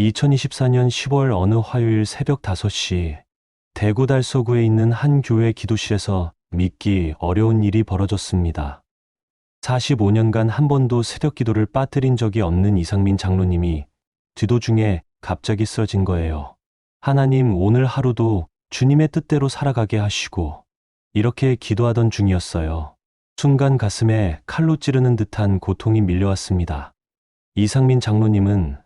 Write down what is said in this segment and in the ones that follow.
2024년 10월 어느 화요일 새벽 5시 대구 달서구에 있는 한 교회 기도실에서 믿기 어려운 일이 벌어졌습니다. 45년간 한 번도 새벽 기도를 빠뜨린 적이 없는 이상민 장로님이 기도 중에 갑자기 쓰러진 거예요. 하나님, 오늘 하루도 주님의 뜻대로 살아가게 하시고, 이렇게 기도하던 중이었어요. 순간 가슴에 칼로 찌르는 듯한 고통이 밀려왔습니다. 이상민 장로님은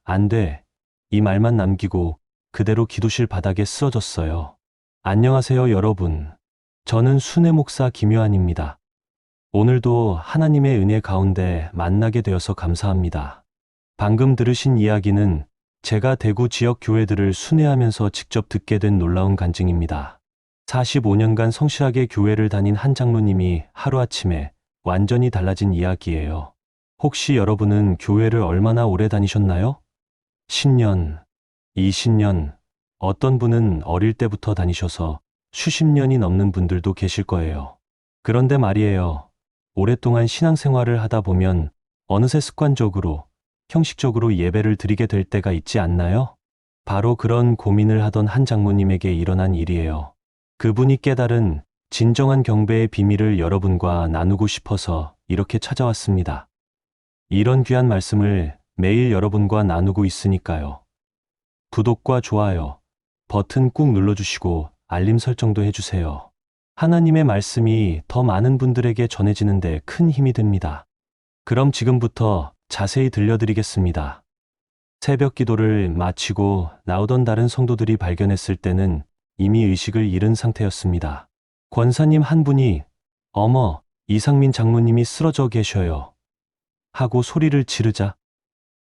안 돼, 이 말만 남기고 그대로 기도실 바닥에 쓰러졌어요. 안녕하세요 여러분. 저는 순회 목사 김요한입니다. 오늘도 하나님의 은혜 가운데 만나게 되어서 감사합니다. 방금 들으신 이야기는 제가 대구 지역 교회들을 순회하면서 직접 듣게 된 놀라운 간증입니다. 45년간 성실하게 교회를 다닌 한 장로님이 하루아침에 완전히 달라진 이야기예요. 혹시 여러분은 교회를 얼마나 오래 다니셨나요? 10년, 20년, 어떤 분은 어릴 때부터 다니셔서 수십 년이 넘는 분들도 계실 거예요. 그런데 말이에요. 오랫동안 신앙생활을 하다 보면 어느새 습관적으로, 형식적으로 예배를 드리게 될 때가 있지 않나요? 바로 그런 고민을 하던 한 장로님에게 일어난 일이에요. 그분이 깨달은 진정한 경배의 비밀을 여러분과 나누고 싶어서 이렇게 찾아왔습니다. 이런 귀한 말씀을 매일 여러분과 나누고 있으니까요. 구독과 좋아요, 버튼 꾹 눌러주시고 알림 설정도 해주세요. 하나님의 말씀이 더 많은 분들에게 전해지는데 큰 힘이 됩니다. 그럼 지금부터 자세히 들려드리겠습니다. 새벽 기도를 마치고 나오던 다른 성도들이 발견했을 때는 이미 의식을 잃은 상태였습니다. 권사님 한 분이 어머, 이상민 장로님이 쓰러져 계셔요 하고 소리를 지르자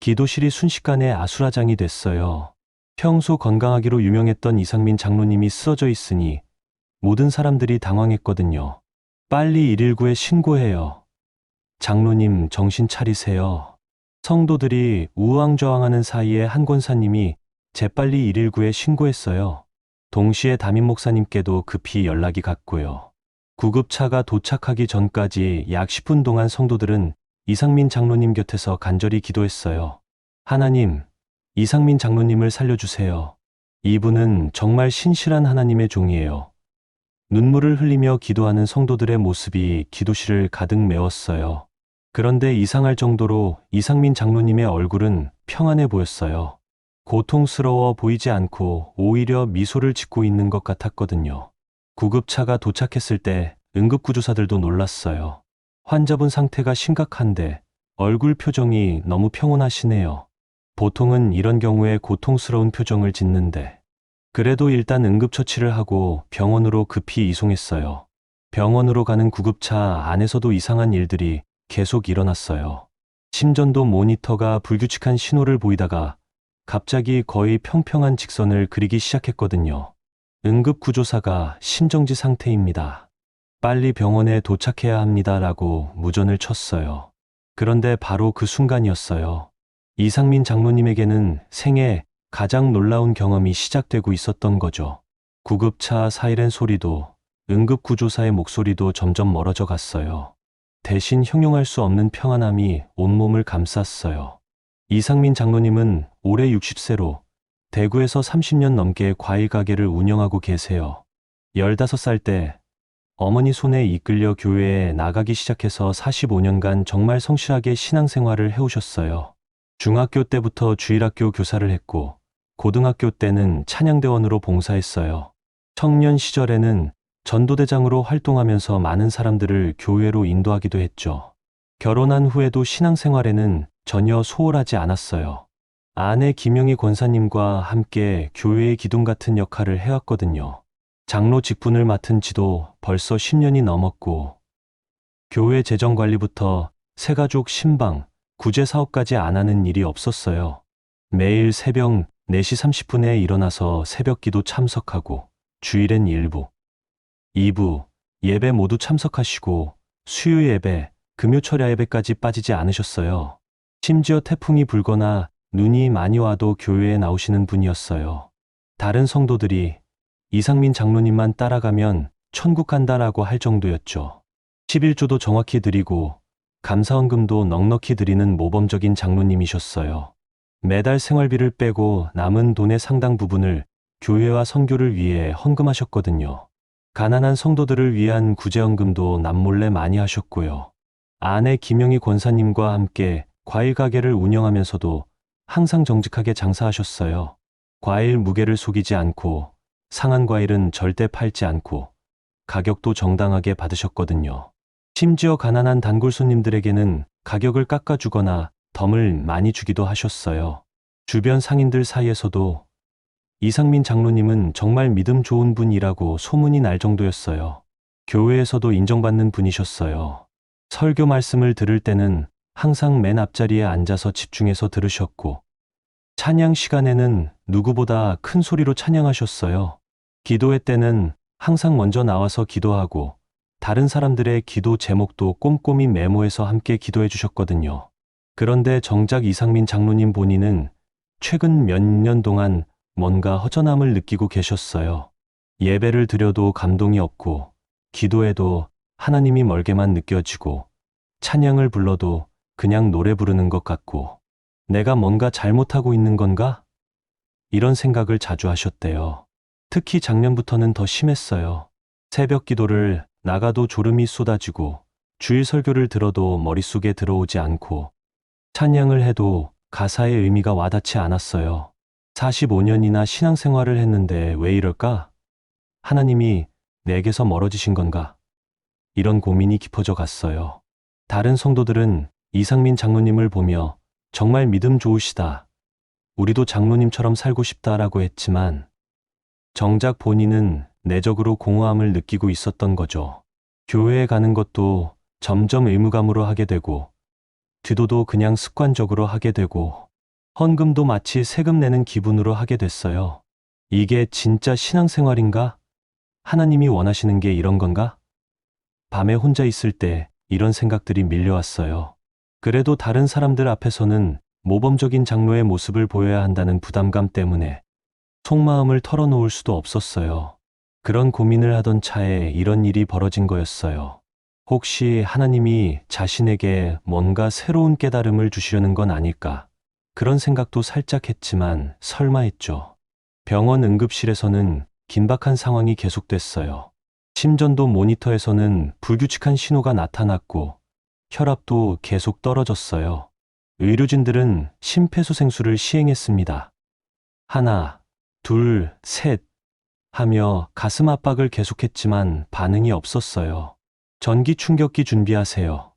기도실이 순식간에 아수라장이 됐어요. 평소 건강하기로 유명했던 이상민 장로님이 쓰러져 있으니 모든 사람들이 당황했거든요. 빨리 119에 신고해요. 장로님 정신 차리세요. 성도들이 우왕좌왕하는 사이에 한 권사님이 재빨리 119에 신고했어요. 동시에 담임 목사님께도 급히 연락이 갔고요. 구급차가 도착하기 전까지 약 10분 동안 성도들은 이상민 장로님 곁에서 간절히 기도했어요. 하나님, 이상민 장로님을 살려주세요. 이분은 정말 신실한 하나님의 종이에요. 눈물을 흘리며 기도하는 성도들의 모습이 기도실을 가득 메웠어요. 그런데 이상할 정도로 이상민 장로님의 얼굴은 평안해 보였어요. 고통스러워 보이지 않고 오히려 미소를 짓고 있는 것 같았거든요. 구급차가 도착했을 때 응급구조사들도 놀랐어요. 환자분 상태가 심각한데 얼굴 표정이 너무 평온하시네요. 보통은 이런 경우에 고통스러운 표정을 짓는데 그래도 일단 응급처치를 하고 병원으로 급히 이송했어요. 병원으로 가는 구급차 안에서도 이상한 일들이 계속 일어났어요. 심전도 모니터가 불규칙한 신호를 보이다가 갑자기 거의 평평한 직선을 그리기 시작했거든요. 응급구조사가 심정지 상태입니다. 빨리 병원에 도착해야 합니다라고 무전을 쳤어요. 그런데 바로 그 순간이었어요. 이상민 장로님에게는 생애 가장 놀라운 경험이 시작되고 있었던 거죠. 구급차 사이렌 소리도 응급구조사의 목소리도 점점 멀어져 갔어요. 대신 형용할 수 없는 평안함이 온몸을 감쌌어요. 이상민 장로님은 올해 60세로 대구에서 30년 넘게 과일 가게를 운영하고 계세요. 15살 때 어머니 손에 이끌려 교회에 나가기 시작해서 45년간 정말 성실하게 신앙생활을 해오셨어요. 중학교 때부터 주일학교 교사를 했고 고등학교 때는 찬양대원으로 봉사했어요. 청년 시절에는 전도대장으로 활동하면서 많은 사람들을 교회로 인도하기도 했죠. 결혼한 후에도 신앙생활에는 전혀 소홀하지 않았어요. 아내 김영희 권사님과 함께 교회의 기둥 같은 역할을 해왔거든요. 장로 직분을 맡은 지도 벌써 10년이 넘었고 교회 재정관리부터 새가족 신방, 구제 사업까지 안 하는 일이 없었어요. 매일 새벽 4시 30분에 일어나서 새벽 기도 참석하고 주일엔 1부, 2부 예배 모두 참석하시고 수요 예배, 금요 철야 예배까지 빠지지 않으셨어요. 심지어 태풍이 불거나 눈이 많이 와도 교회에 나오시는 분이었어요. 다른 성도들이 이상민 장로님만 따라가면 천국 간다라고 할 정도였죠. 11조도 정확히 드리고 감사원금도 넉넉히 드리는 모범적인 장로님이셨어요. 매달 생활비를 빼고 남은 돈의 상당 부분을 교회와 선교를 위해 헌금하셨거든요. 가난한 성도들을 위한 구제헌금도 남몰래 많이 하셨고요. 아내 김영희 권사님과 함께 과일 가게를 운영하면서도 항상 정직하게 장사하셨어요. 과일 무게를 속이지 않고 상한 과일은 절대 팔지 않고 가격도 정당하게 받으셨거든요. 심지어 가난한 단골 손님들에게는 가격을 깎아주거나 덤을 많이 주기도 하셨어요. 주변 상인들 사이에서도 이상민 장로님은 정말 믿음 좋은 분이라고 소문이 날 정도였어요. 교회에서도 인정받는 분이셨어요. 설교 말씀을 들을 때는 항상 맨 앞자리에 앉아서 집중해서 들으셨고, 찬양 시간에는 누구보다 큰 소리로 찬양하셨어요. 기도회 때는 항상 먼저 나와서 기도하고, 다른 사람들의 기도 제목도 꼼꼼히 메모해서 함께 기도해 주셨거든요. 그런데 정작 이상민 장로님 본인은 최근 몇 년 동안 뭔가 허전함을 느끼고 계셨어요. 예배를 드려도 감동이 없고, 기도해도 하나님이 멀게만 느껴지고, 찬양을 불러도 그냥 노래 부르는 것 같고, 내가 뭔가 잘못하고 있는 건가? 이런 생각을 자주 하셨대요. 특히 작년부터는 더 심했어요. 새벽 기도를 나가도 졸음이 쏟아지고, 주일 설교를 들어도 머릿속에 들어오지 않고, 찬양을 해도 가사의 의미가 와닿지 않았어요. 45년이나 신앙생활을 했는데 왜 이럴까? 하나님이 내게서 멀어지신 건가? 이런 고민이 깊어져 갔어요. 다른 성도들은 이상민 장로님을 보며 정말 믿음 좋으시다. 우리도 장로님처럼 살고 싶다라고 했지만 정작 본인은 내적으로 공허함을 느끼고 있었던 거죠. 교회에 가는 것도 점점 의무감으로 하게 되고 기도도 그냥 습관적으로 하게 되고 헌금도 마치 세금 내는 기분으로 하게 됐어요. 이게 진짜 신앙생활인가? 하나님이 원하시는 게 이런 건가? 밤에 혼자 있을 때 이런 생각들이 밀려왔어요. 그래도 다른 사람들 앞에서는 모범적인 장로의 모습을 보여야 한다는 부담감 때문에 속마음을 털어놓을 수도 없었어요. 그런 고민을 하던 차에 이런 일이 벌어진 거였어요. 혹시 하나님이 자신에게 뭔가 새로운 깨달음을 주시려는 건 아닐까? 그런 생각도 살짝 했지만 설마 했죠. 병원 응급실에서는 긴박한 상황이 계속됐어요. 심전도 모니터에서는 불규칙한 신호가 나타났고 혈압도 계속 떨어졌어요. 의료진들은 심폐소생술을 시행했습니다. 하나, 둘, 셋 하며 가슴 압박을 계속했지만 반응이 없었어요. 전기 충격기 준비하세요.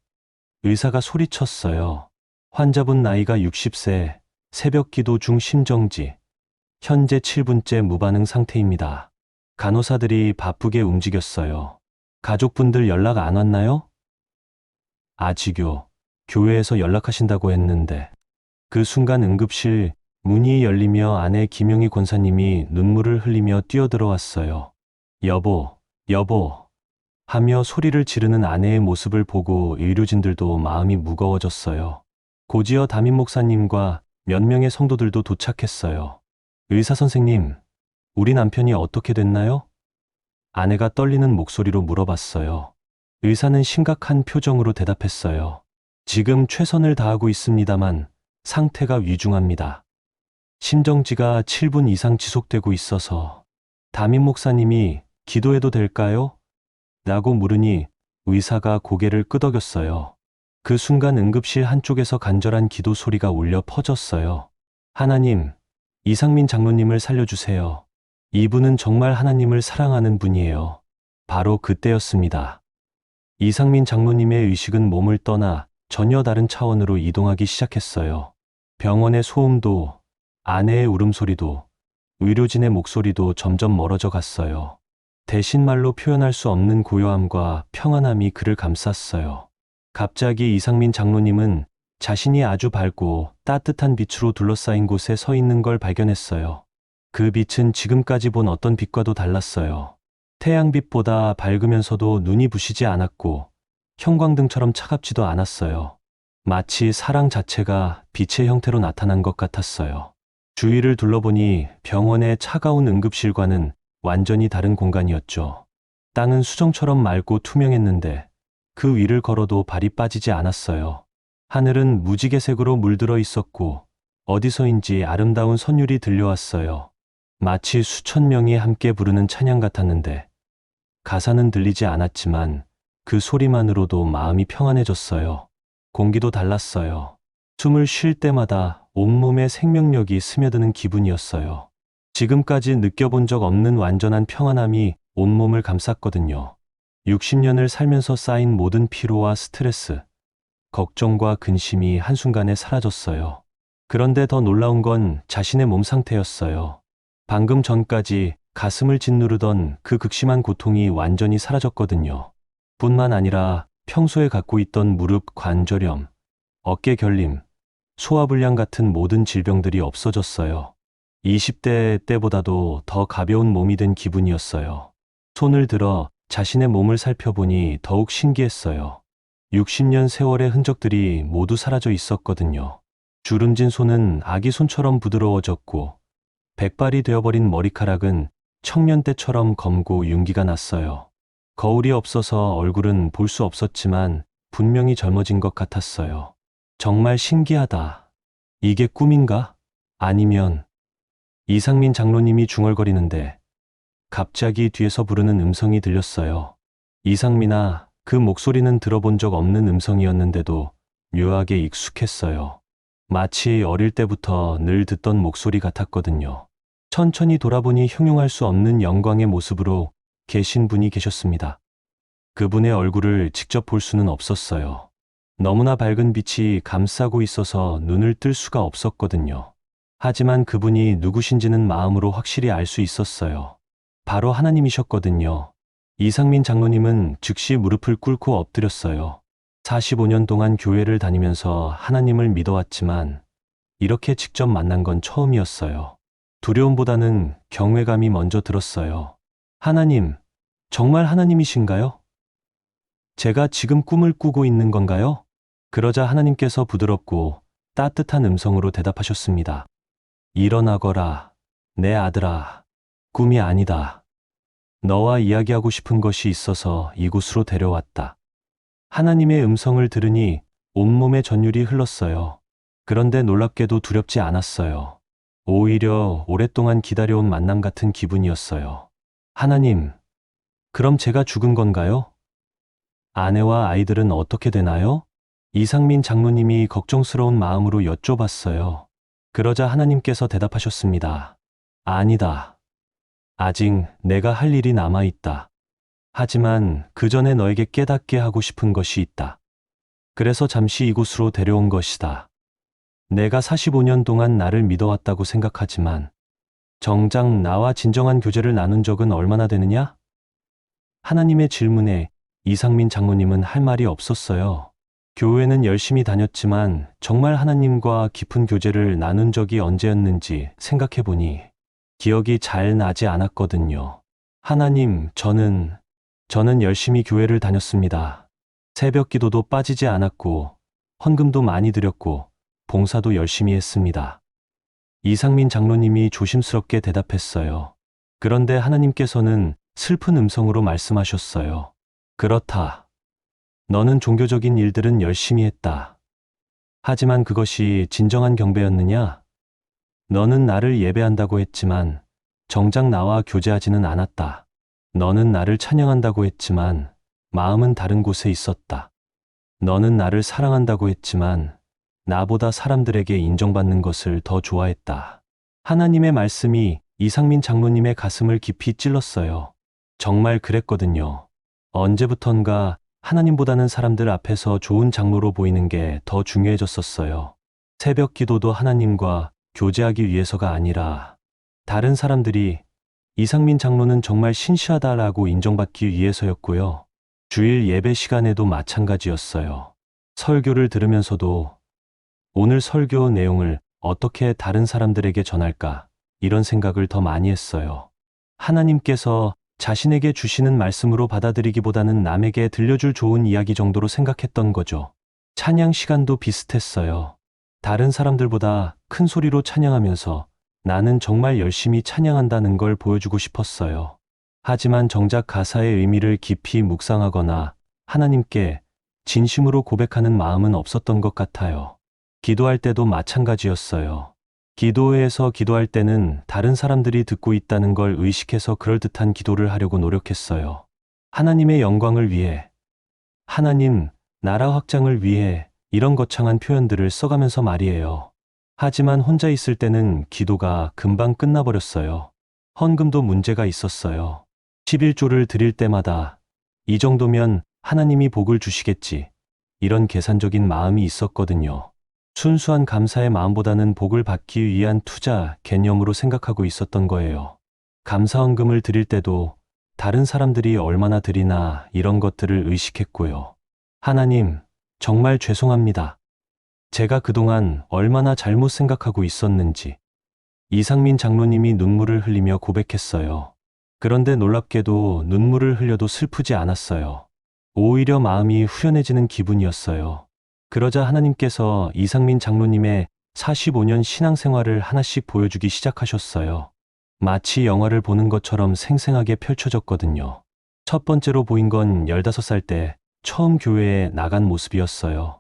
의사가 소리쳤어요. 환자분 나이가 60세, 새벽 기도 중 심정지, 현재 7분째 무반응 상태입니다. 간호사들이 바쁘게 움직였어요. 가족분들 연락 안 왔나요? 아직요. 교회에서 연락하신다고 했는데. 그 순간 응급실 문이 열리며 아내 김영희 권사님이 눈물을 흘리며 뛰어들어왔어요. 여보, 여보 하며 소리를 지르는 아내의 모습을 보고 의료진들도 마음이 무거워졌어요. 고지어 담임 목사님과 몇 명의 성도들도 도착했어요. 의사 선생님, 우리 남편이 어떻게 됐나요? 아내가 떨리는 목소리로 물어봤어요. 의사는 심각한 표정으로 대답했어요. 지금 최선을 다하고 있습니다만 상태가 위중합니다. 심정지가 7분 이상 지속되고 있어서 담임 목사님이 기도해도 될까요? 라고 물으니 의사가 고개를 끄덕였어요. 그 순간 응급실 한쪽에서 간절한 기도 소리가 울려 퍼졌어요. 하나님, 이상민 장로님을 살려주세요. 이분은 정말 하나님을 사랑하는 분이에요. 바로 그때였습니다. 이상민 장로님의 의식은 몸을 떠나 전혀 다른 차원으로 이동하기 시작했어요. 병원의 소음도, 아내의 울음소리도, 의료진의 목소리도 점점 멀어져 갔어요. 대신 말로 표현할 수 없는 고요함과 평안함이 그를 감쌌어요. 갑자기 이상민 장로님은 자신이 아주 밝고 따뜻한 빛으로 둘러싸인 곳에 서 있는 걸 발견했어요. 그 빛은 지금까지 본 어떤 빛과도 달랐어요. 태양빛보다 밝으면서도 눈이 부시지 않았고 형광등처럼 차갑지도 않았어요. 마치 사랑 자체가 빛의 형태로 나타난 것 같았어요. 주위를 둘러보니 병원의 차가운 응급실과는 완전히 다른 공간이었죠. 땅은 수정처럼 맑고 투명했는데 그 위를 걸어도 발이 빠지지 않았어요. 하늘은 무지개색으로 물들어 있었고 어디서인지 아름다운 선율이 들려왔어요. 마치 수천 명이 함께 부르는 찬양 같았는데 가사는 들리지 않았지만 그 소리만으로도 마음이 평안해졌어요. 공기도 달랐어요. 숨을 쉴 때마다 온몸에 생명력이 스며드는 기분이었어요. 지금까지 느껴본 적 없는 완전한 평안함이 온몸을 감쌌거든요. 60년을 살면서 쌓인 모든 피로와 스트레스, 걱정과 근심이 한순간에 사라졌어요. 그런데 더 놀라운 건 자신의 몸 상태였어요. 방금 전까지 가슴을 짓누르던 그 극심한 고통이 완전히 사라졌거든요. 뿐만 아니라 평소에 갖고 있던 무릎 관절염, 어깨 결림, 소화불량 같은 모든 질병들이 없어졌어요. 20대 때보다도 더 가벼운 몸이 된 기분이었어요. 손을 들어 자신의 몸을 살펴보니 더욱 신기했어요. 60년 세월의 흔적들이 모두 사라져 있었거든요. 주름진 손은 아기 손처럼 부드러워졌고 백발이 되어버린 머리카락은 청년 때처럼 검고 윤기가 났어요. 거울이 없어서 얼굴은 볼 수 없었지만 분명히 젊어진 것 같았어요. 정말 신기하다. 이게 꿈인가? 아니면 이상민 장로님이 중얼거리는데 갑자기 뒤에서 부르는 음성이 들렸어요. 이상민아, 그 목소리는 들어본 적 없는 음성이었는데도 묘하게 익숙했어요. 마치 어릴 때부터 늘 듣던 목소리 같았거든요. 천천히 돌아보니 형용할 수 없는 영광의 모습으로 계신 분이 계셨습니다. 그분의 얼굴을 직접 볼 수는 없었어요. 너무나 밝은 빛이 감싸고 있어서 눈을 뜰 수가 없었거든요. 하지만 그분이 누구신지는 마음으로 확실히 알 수 있었어요. 바로 하나님이셨거든요. 이상민 장로님은 즉시 무릎을 꿇고 엎드렸어요. 45년 동안 교회를 다니면서 하나님을 믿어왔지만 이렇게 직접 만난 건 처음이었어요. 두려움보다는 경외감이 먼저 들었어요. 하나님, 정말 하나님이신가요? 제가 지금 꿈을 꾸고 있는 건가요? 그러자 하나님께서 부드럽고 따뜻한 음성으로 대답하셨습니다. 일어나거라, 내 아들아. 꿈이 아니다. 너와 이야기하고 싶은 것이 있어서 이곳으로 데려왔다. 하나님의 음성을 들으니 온몸에 전율이 흘렀어요. 그런데 놀랍게도 두렵지 않았어요. 오히려 오랫동안 기다려온 만남 같은 기분이었어요. 하나님, 그럼 제가 죽은 건가요? 아내와 아이들은 어떻게 되나요? 이상민 장로님이 걱정스러운 마음으로 여쭤봤어요. 그러자 하나님께서 대답하셨습니다. 아니다. 아직 내가 할 일이 남아있다. 하지만 그 전에 너에게 깨닫게 하고 싶은 것이 있다. 그래서 잠시 이곳으로 데려온 것이다. 내가 45년 동안 나를 믿어왔다고 생각하지만 정작 나와 진정한 교제를 나눈 적은 얼마나 되느냐? 하나님의 질문에 이상민 장로님은 할 말이 없었어요. 교회는 열심히 다녔지만 정말 하나님과 깊은 교제를 나눈 적이 언제였는지 생각해보니 기억이 잘 나지 않았거든요. 하나님, 저는 열심히 교회를 다녔습니다. 새벽 기도도 빠지지 않았고 헌금도 많이 드렸고 봉사도 열심히 했습니다. 이상민 장로님이 조심스럽게 대답했어요. 그런데 하나님께서는 슬픈 음성으로 말씀하셨어요. 그렇다. 너는 종교적인 일들은 열심히 했다. 하지만 그것이 진정한 경배였느냐? 너는 나를 예배한다고 했지만 정작 나와 교제하지는 않았다. 너는 나를 찬양한다고 했지만 마음은 다른 곳에 있었다. 너는 나를 사랑한다고 했지만 나보다 사람들에게 인정받는 것을 더 좋아했다. 하나님의 말씀이 이상민 장로님의 가슴을 깊이 찔렀어요. 정말 그랬거든요. 언제부턴가 하나님보다는 사람들 앞에서 좋은 장로로 보이는 게 더 중요해졌었어요. 새벽 기도도 하나님과 교제하기 위해서가 아니라 다른 사람들이 이상민 장로는 정말 신실하다라고 인정받기 위해서였고요. 주일 예배 시간에도 마찬가지였어요. 설교를 들으면서도 오늘 설교 내용을 어떻게 다른 사람들에게 전할까 이런 생각을 더 많이 했어요. 하나님께서 자신에게 주시는 말씀으로 받아들이기보다는 남에게 들려줄 좋은 이야기 정도로 생각했던 거죠. 찬양 시간도 비슷했어요. 다른 사람들보다 큰 소리로 찬양하면서 나는 정말 열심히 찬양한다는 걸 보여주고 싶었어요. 하지만 정작 가사의 의미를 깊이 묵상하거나 하나님께 진심으로 고백하는 마음은 없었던 것 같아요. 기도할 때도 마찬가지였어요. 기도회에서 기도할 때는 다른 사람들이 듣고 있다는 걸 의식해서 그럴듯한 기도를 하려고 노력했어요. 하나님의 영광을 위해, 하나님, 나라 확장을 위해 이런 거창한 표현들을 써가면서 말이에요. 하지만 혼자 있을 때는 기도가 금방 끝나버렸어요. 헌금도 문제가 있었어요. 11조를 드릴 때마다 이 정도면 하나님이 복을 주시겠지. 이런 계산적인 마음이 있었거든요. 순수한 감사의 마음보다는 복을 받기 위한 투자 개념으로 생각하고 있었던 거예요. 감사헌금을 드릴 때도 다른 사람들이 얼마나 드리나 이런 것들을 의식했고요. 하나님, 정말 죄송합니다. 제가 그동안 얼마나 잘못 생각하고 있었는지. 이상민 장로님이 눈물을 흘리며 고백했어요. 그런데 놀랍게도 눈물을 흘려도 슬프지 않았어요. 오히려 마음이 후련해지는 기분이었어요. 그러자 하나님께서 이상민 장로님의 45년 신앙생활을 하나씩 보여주기 시작하셨어요. 마치 영화를 보는 것처럼 생생하게 펼쳐졌거든요. 첫 번째로 보인 건 15살 때 처음 교회에 나간 모습이었어요.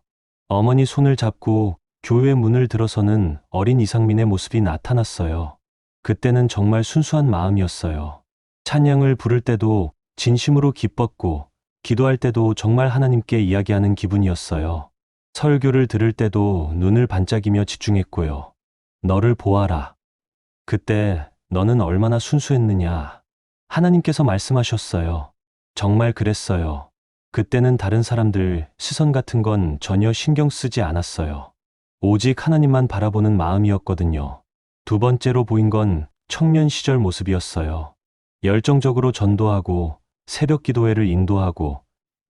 어머니 손을 잡고 교회 문을 들어서는 어린 이상민의 모습이 나타났어요. 그때는 정말 순수한 마음이었어요. 찬양을 부를 때도 진심으로 기뻤고, 기도할 때도 정말 하나님께 이야기하는 기분이었어요. 설교를 들을 때도 눈을 반짝이며 집중했고요. 너를 보아라. 그때 너는 얼마나 순수했느냐. 하나님께서 말씀하셨어요. 정말 그랬어요. 그때는 다른 사람들 시선 같은 건 전혀 신경 쓰지 않았어요. 오직 하나님만 바라보는 마음이었거든요. 두 번째로 보인 건 청년 시절 모습이었어요. 열정적으로 전도하고 새벽 기도회를 인도하고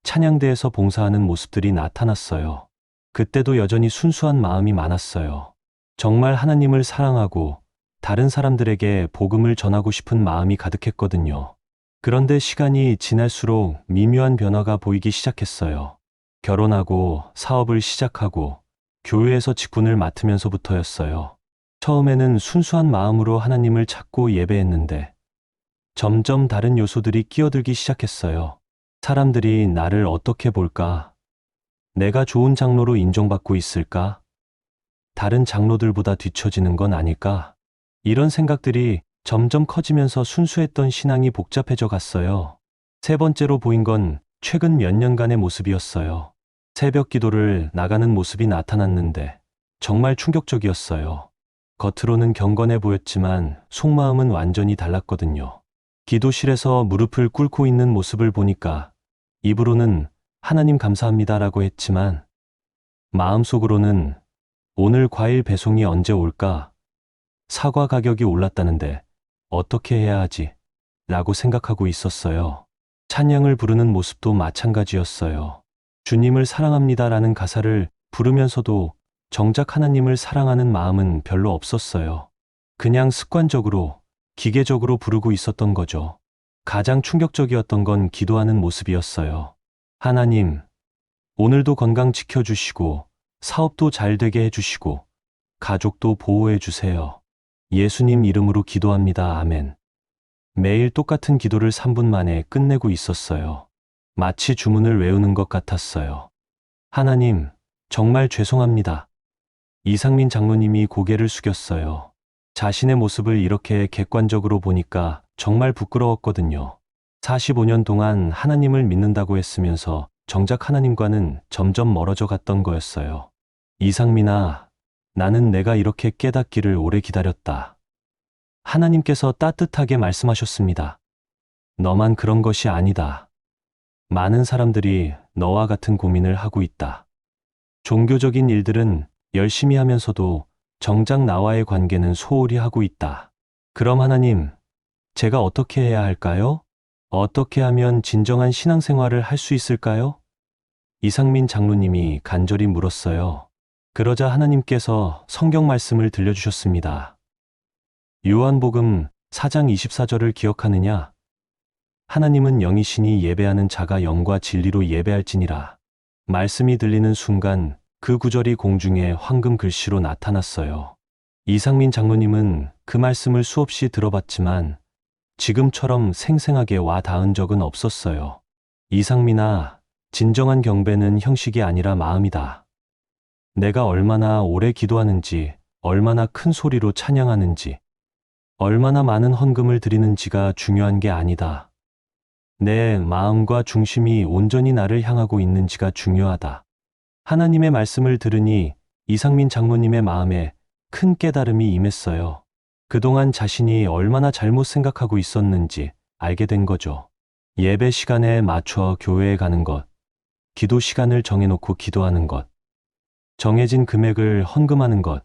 찬양대에서 봉사하는 모습들이 나타났어요. 그때도 여전히 순수한 마음이 많았어요. 정말 하나님을 사랑하고 다른 사람들에게 복음을 전하고 싶은 마음이 가득했거든요. 그런데 시간이 지날수록 미묘한 변화가 보이기 시작했어요. 결혼하고 사업을 시작하고 교회에서 직분을 맡으면서부터였어요. 처음에는 순수한 마음으로 하나님을 찾고 예배했는데 점점 다른 요소들이 끼어들기 시작했어요. 사람들이 나를 어떻게 볼까? 내가 좋은 장로로 인정받고 있을까? 다른 장로들보다 뒤처지는 건 아닐까? 이런 생각들이 점점 커지면서 순수했던 신앙이 복잡해져 갔어요. 세 번째로 보인 건 최근 몇 년간의 모습이었어요. 새벽 기도를 나가는 모습이 나타났는데 정말 충격적이었어요. 겉으로는 경건해 보였지만 속마음은 완전히 달랐거든요. 기도실에서 무릎을 꿇고 있는 모습을 보니까 입으로는 하나님 감사합니다라고 했지만 마음속으로는 오늘 과일 배송이 언제 올까? 사과 가격이 올랐다는데 어떻게 해야 하지? 라고 생각하고 있었어요. 찬양을 부르는 모습도 마찬가지였어요. 주님을 사랑합니다라는 가사를 부르면서도 정작 하나님을 사랑하는 마음은 별로 없었어요. 그냥 습관적으로, 기계적으로 부르고 있었던 거죠. 가장 충격적이었던 건 기도하는 모습이었어요. 하나님, 오늘도 건강 지켜주시고, 사업도 잘 되게 해주시고, 가족도 보호해 주세요. 예수님 이름으로 기도합니다. 아멘. 매일 똑같은 기도를 3분 만에 끝내고 있었어요. 마치 주문을 외우는 것 같았어요. 하나님, 정말 죄송합니다. 이상민 장로님이 고개를 숙였어요. 자신의 모습을 이렇게 객관적으로 보니까 정말 부끄러웠거든요. 45년 동안 하나님을 믿는다고 했으면서 정작 하나님과는 점점 멀어져 갔던 거였어요. 이상민아, 나는 내가 이렇게 깨닫기를 오래 기다렸다. 하나님께서 따뜻하게 말씀하셨습니다. 너만 그런 것이 아니다. 많은 사람들이 너와 같은 고민을 하고 있다. 종교적인 일들은 열심히 하면서도 정작 나와의 관계는 소홀히 하고 있다. 그럼 하나님, 제가 어떻게 해야 할까요? 어떻게 하면 진정한 신앙생활을 할 수 있을까요? 이상민 장로님이 간절히 물었어요. 그러자 하나님께서 성경 말씀을 들려주셨습니다. 요한복음 4장 24절을 기억하느냐? 하나님은 영이시니 예배하는 자가 영과 진리로 예배할지니라. 말씀이 들리는 순간 그 구절이 공중에 황금 글씨로 나타났어요. 이상민 장로님은 그 말씀을 수없이 들어봤지만 지금처럼 생생하게 와 닿은 적은 없었어요. 이상민아, 진정한 경배는 형식이 아니라 마음이다. 내가 얼마나 오래 기도하는지, 얼마나 큰 소리로 찬양하는지, 얼마나 많은 헌금을 드리는지가 중요한 게 아니다. 내 마음과 중심이 온전히 나를 향하고 있는지가 중요하다. 하나님의 말씀을 들으니 이상민 장로님의 마음에 큰 깨달음이 임했어요. 그동안 자신이 얼마나 잘못 생각하고 있었는지 알게 된 거죠. 예배 시간에 맞춰 교회에 가는 것, 기도 시간을 정해놓고 기도하는 것, 정해진 금액을 헌금하는 것,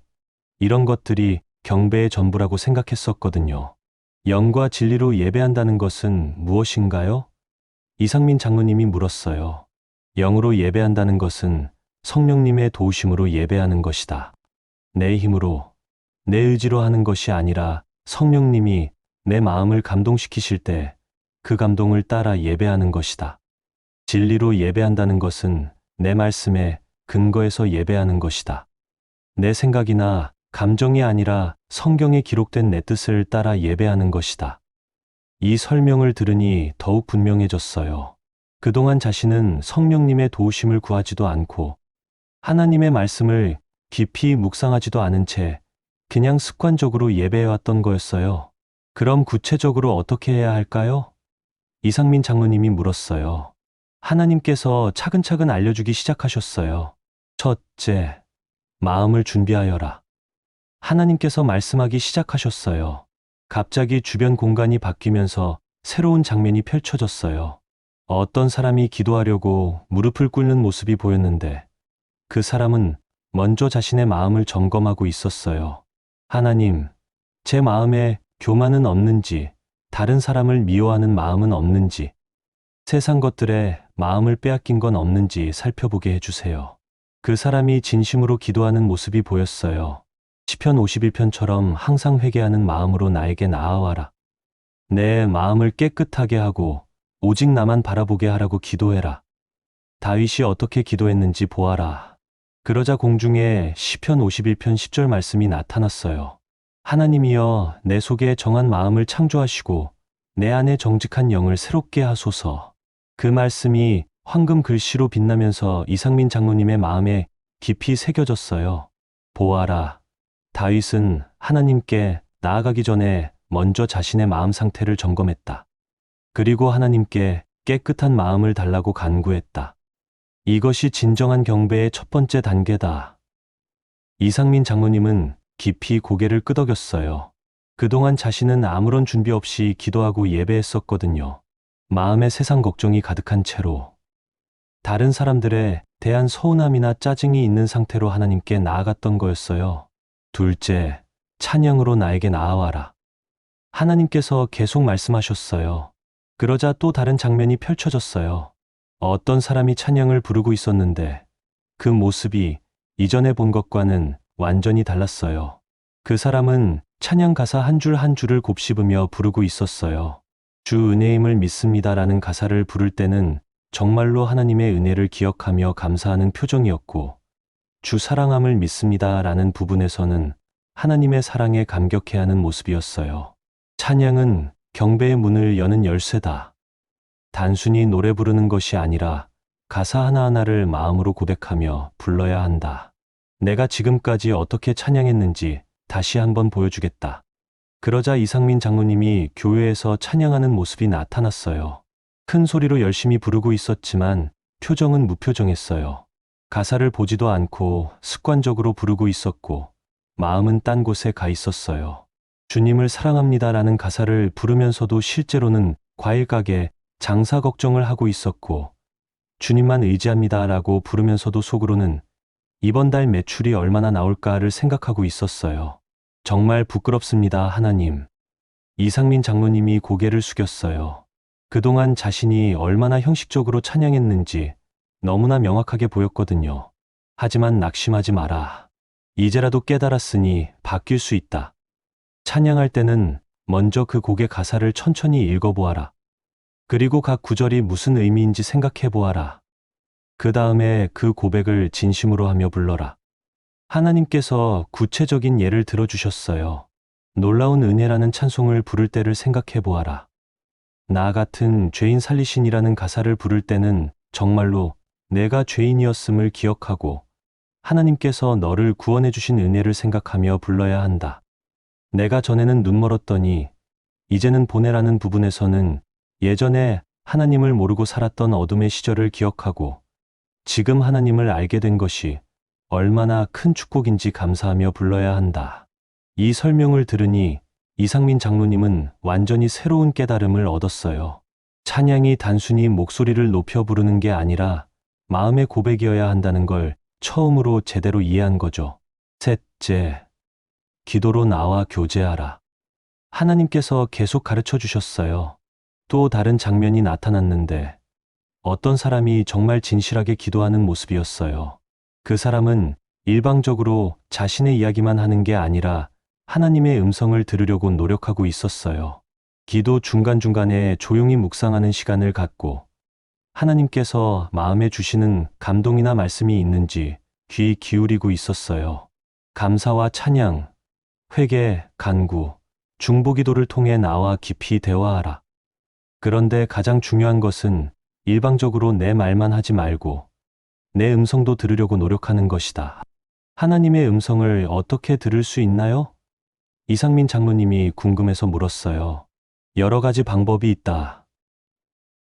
이런 것들이 경배의 전부라고 생각했었거든요. 영과 진리로 예배한다는 것은 무엇인가요? 이상민 장로님이 물었어요. 영으로 예배한다는 것은 성령님의 도우심으로 예배하는 것이다. 내 힘으로, 내 의지로 하는 것이 아니라 성령님이 내 마음을 감동시키실 때 그 감동을 따라 예배하는 것이다. 진리로 예배한다는 것은 내 말씀에 근거해서 예배하는 것이다. 내 생각이나 감정이 아니라 성경에 기록된 내 뜻을 따라 예배하는 것이다. 이 설명을 들으니 더욱 분명해졌어요. 그동안 자신은 성령님의 도우심을 구하지도 않고 하나님의 말씀을 깊이 묵상하지도 않은 채 그냥 습관적으로 예배해왔던 거였어요. 그럼 구체적으로 어떻게 해야 할까요? 이상민 장로님이 물었어요. 하나님께서 차근차근 알려주기 시작하셨어요. 첫째, 마음을 준비하여라. 하나님께서 말씀하기 시작하셨어요. 갑자기 주변 공간이 바뀌면서 새로운 장면이 펼쳐졌어요. 어떤 사람이 기도하려고 무릎을 꿇는 모습이 보였는데 그 사람은 먼저 자신의 마음을 점검하고 있었어요. 하나님, 제 마음에 교만은 없는지, 다른 사람을 미워하는 마음은 없는지, 세상 것들에 마음을 빼앗긴 건 없는지 살펴보게 해주세요. 그 사람이 진심으로 기도하는 모습이 보였어요. 시편 51편처럼 항상 회개하는 마음으로 나에게 나아와라. 내 마음을 깨끗하게 하고 오직 나만 바라보게 하라고 기도해라. 다윗이 어떻게 기도했는지 보아라. 그러자 공중에 시편 51편 10절 말씀이 나타났어요. 하나님이여 내 속에 정한 마음을 창조하시고 내 안에 정직한 영을 새롭게 하소서. 그 말씀이 황금 글씨로 빛나면서 이상민 장로님의 마음에 깊이 새겨졌어요. 보아라. 다윗은 하나님께 나아가기 전에 먼저 자신의 마음 상태를 점검했다. 그리고 하나님께 깨끗한 마음을 달라고 간구했다. 이것이 진정한 경배의 첫 번째 단계다. 이상민 장로님은 깊이 고개를 끄덕였어요. 그동안 자신은 아무런 준비 없이 기도하고 예배했었거든요. 마음에 세상 걱정이 가득한 채로 다른 사람들에 대한 서운함이나 짜증이 있는 상태로 하나님께 나아갔던 거였어요. 둘째, 찬양으로 나에게 나아와라. 하나님께서 계속 말씀하셨어요. 그러자 또 다른 장면이 펼쳐졌어요. 어떤 사람이 찬양을 부르고 있었는데 그 모습이 이전에 본 것과는 완전히 달랐어요. 그 사람은 찬양 가사 한 줄 한 줄을 곱씹으며 부르고 있었어요. 주 은혜임을 믿습니다라는 가사를 부를 때는 정말로 하나님의 은혜를 기억하며 감사하는 표정이었고, 주 사랑함을 믿습니다라는 부분에서는 하나님의 사랑에 감격해하는 모습이었어요. 찬양은 경배의 문을 여는 열쇠다. 단순히 노래 부르는 것이 아니라 가사 하나하나를 마음으로 고백하며 불러야 한다. 내가 지금까지 어떻게 찬양했는지 다시 한번 보여주겠다. 그러자 이상민 장로님이 교회에서 찬양하는 모습이 나타났어요. 큰 소리로 열심히 부르고 있었지만 표정은 무표정했어요. 가사를 보지도 않고 습관적으로 부르고 있었고 마음은 딴 곳에 가 있었어요. 주님을 사랑합니다라는 가사를 부르면서도 실제로는 과일 가게 장사 걱정을 하고 있었고, 주님만 의지합니다라고 부르면서도 속으로는 이번 달 매출이 얼마나 나올까를 생각하고 있었어요. 정말 부끄럽습니다, 하나님. 이상민 장로님이 고개를 숙였어요. 그동안 자신이 얼마나 형식적으로 찬양했는지 너무나 명확하게 보였거든요. 하지만 낙심하지 마라. 이제라도 깨달았으니 바뀔 수 있다. 찬양할 때는 먼저 그 곡의 가사를 천천히 읽어보아라. 그리고 각 구절이 무슨 의미인지 생각해보아라. 그 다음에 그 고백을 진심으로 하며 불러라. 하나님께서 구체적인 예를 들어주셨어요. 놀라운 은혜라는 찬송을 부를 때를 생각해보아라. 나 같은 죄인 살리신이라는 가사를 부를 때는 정말로 내가 죄인이었음을 기억하고 하나님께서 너를 구원해 주신 은혜를 생각하며 불러야 한다. 내가 전에는 눈멀었더니 이제는 보내라는 부분에서는 예전에 하나님을 모르고 살았던 어둠의 시절을 기억하고 지금 하나님을 알게 된 것이 얼마나 큰 축복인지 감사하며 불러야 한다. 이 설명을 들으니 이상민 장로님은 완전히 새로운 깨달음을 얻었어요. 찬양이 단순히 목소리를 높여 부르는 게 아니라 마음의 고백이어야 한다는 걸 처음으로 제대로 이해한 거죠. 셋째, 기도로 나와 교제하라. 하나님께서 계속 가르쳐 주셨어요. 또 다른 장면이 나타났는데 어떤 사람이 정말 진실하게 기도하는 모습이었어요. 그 사람은 일방적으로 자신의 이야기만 하는 게 아니라 하나님의 음성을 들으려고 노력하고 있었어요. 기도 중간중간에 조용히 묵상하는 시간을 갖고 하나님께서 마음에 주시는 감동이나 말씀이 있는지 귀 기울이고 있었어요. 감사와 찬양, 회개, 간구, 중보기도를 통해 나와 깊이 대화하라. 그런데 가장 중요한 것은 일방적으로 내 말만 하지 말고 내 음성도 들으려고 노력하는 것이다. 하나님의 음성을 어떻게 들을 수 있나요? 이상민 장로님이 궁금해서 물었어요. 여러 가지 방법이 있다.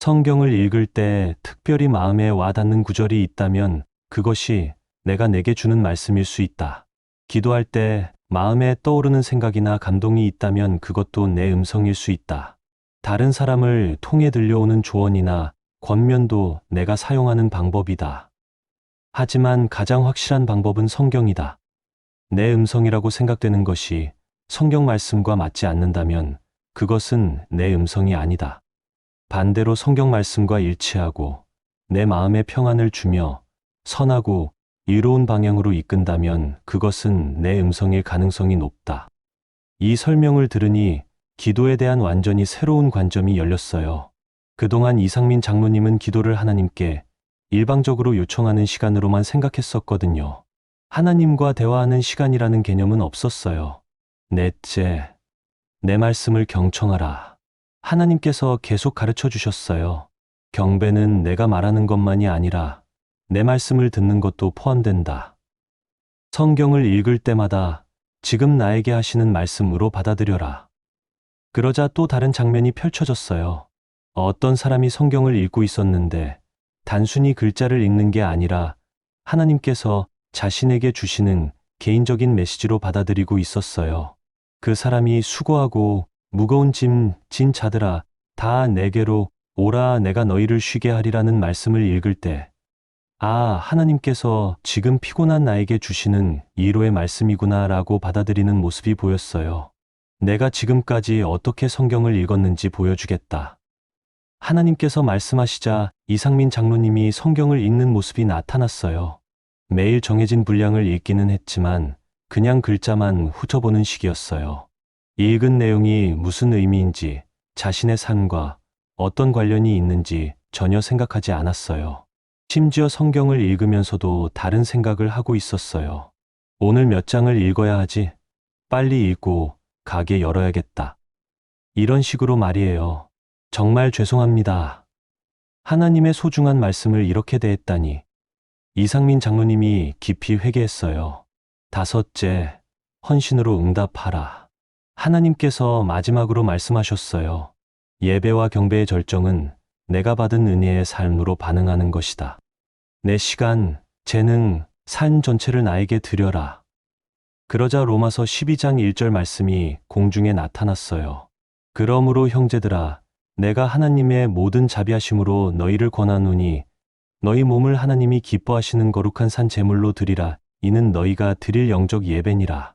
성경을 읽을 때 특별히 마음에 와닿는 구절이 있다면 그것이 내가 내게 주는 말씀일 수 있다. 기도할 때 마음에 떠오르는 생각이나 감동이 있다면 그것도 내 음성일 수 있다. 다른 사람을 통해 들려오는 조언이나 권면도 내가 사용하는 방법이다. 하지만 가장 확실한 방법은 성경이다. 내 음성이라고 생각되는 것이 성경 말씀과 맞지 않는다면 그것은 내 음성이 아니다. 반대로 성경 말씀과 일치하고 내 마음에 평안을 주며 선하고 이로운 방향으로 이끈다면 그것은 내 음성일 가능성이 높다. 이 설명을 들으니 기도에 대한 완전히 새로운 관점이 열렸어요. 그동안 이상민 장로님은 기도를 하나님께 일방적으로 요청하는 시간으로만 생각했었거든요. 하나님과 대화하는 시간이라는 개념은 없었어요. 넷째, 내 말씀을 경청하라. 하나님께서 계속 가르쳐 주셨어요. 경배는 내가 말하는 것만이 아니라 내 말씀을 듣는 것도 포함된다. 성경을 읽을 때마다 지금 나에게 하시는 말씀으로 받아들여라. 그러자 또 다른 장면이 펼쳐졌어요. 어떤 사람이 성경을 읽고 있었는데 단순히 글자를 읽는 게 아니라 하나님께서 자신에게 주시는 개인적인 메시지로 받아들이고 있었어요. 그 사람이 수고하고 무거운 짐 진 자들아 다 내게로 오라 내가 너희를 쉬게 하리라는 말씀을 읽을 때 하나님께서 지금 피곤한 나에게 주시는 위로의 말씀이구나 라고 받아들이는 모습이 보였어요. 내가 지금까지 어떻게 성경을 읽었는지 보여주겠다. 하나님께서 말씀하시자 이상민 장로님이 성경을 읽는 모습이 나타났어요. 매일 정해진 분량을 읽기는 했지만 그냥 글자만 훑어보는 식이었어요. 읽은 내용이 무슨 의미인지 자신의 삶과 어떤 관련이 있는지 전혀 생각하지 않았어요. 심지어 성경을 읽으면서도 다른 생각을 하고 있었어요. 오늘 몇 장을 읽어야 하지? 빨리 읽고 가게 열어야겠다. 이런 식으로 말이에요. 정말 죄송합니다. 하나님의 소중한 말씀을 이렇게 대했다니. 이상민 장로님이 깊이 회개했어요. 다섯째, 헌신으로 응답하라. 하나님께서 마지막으로 말씀하셨어요. 예배와 경배의 절정은 내가 받은 은혜의 삶으로 반응하는 것이다. 내 시간, 재능, 삶 전체를 나에게 드려라. 그러자 로마서 12장 1절 말씀이 공중에 나타났어요. 그러므로 형제들아, 내가 하나님의 모든 자비하심으로 너희를 권하노니 너희 몸을 하나님이 기뻐하시는 거룩한 산 제물로 드리라. 이는 너희가 드릴 영적 예배니라.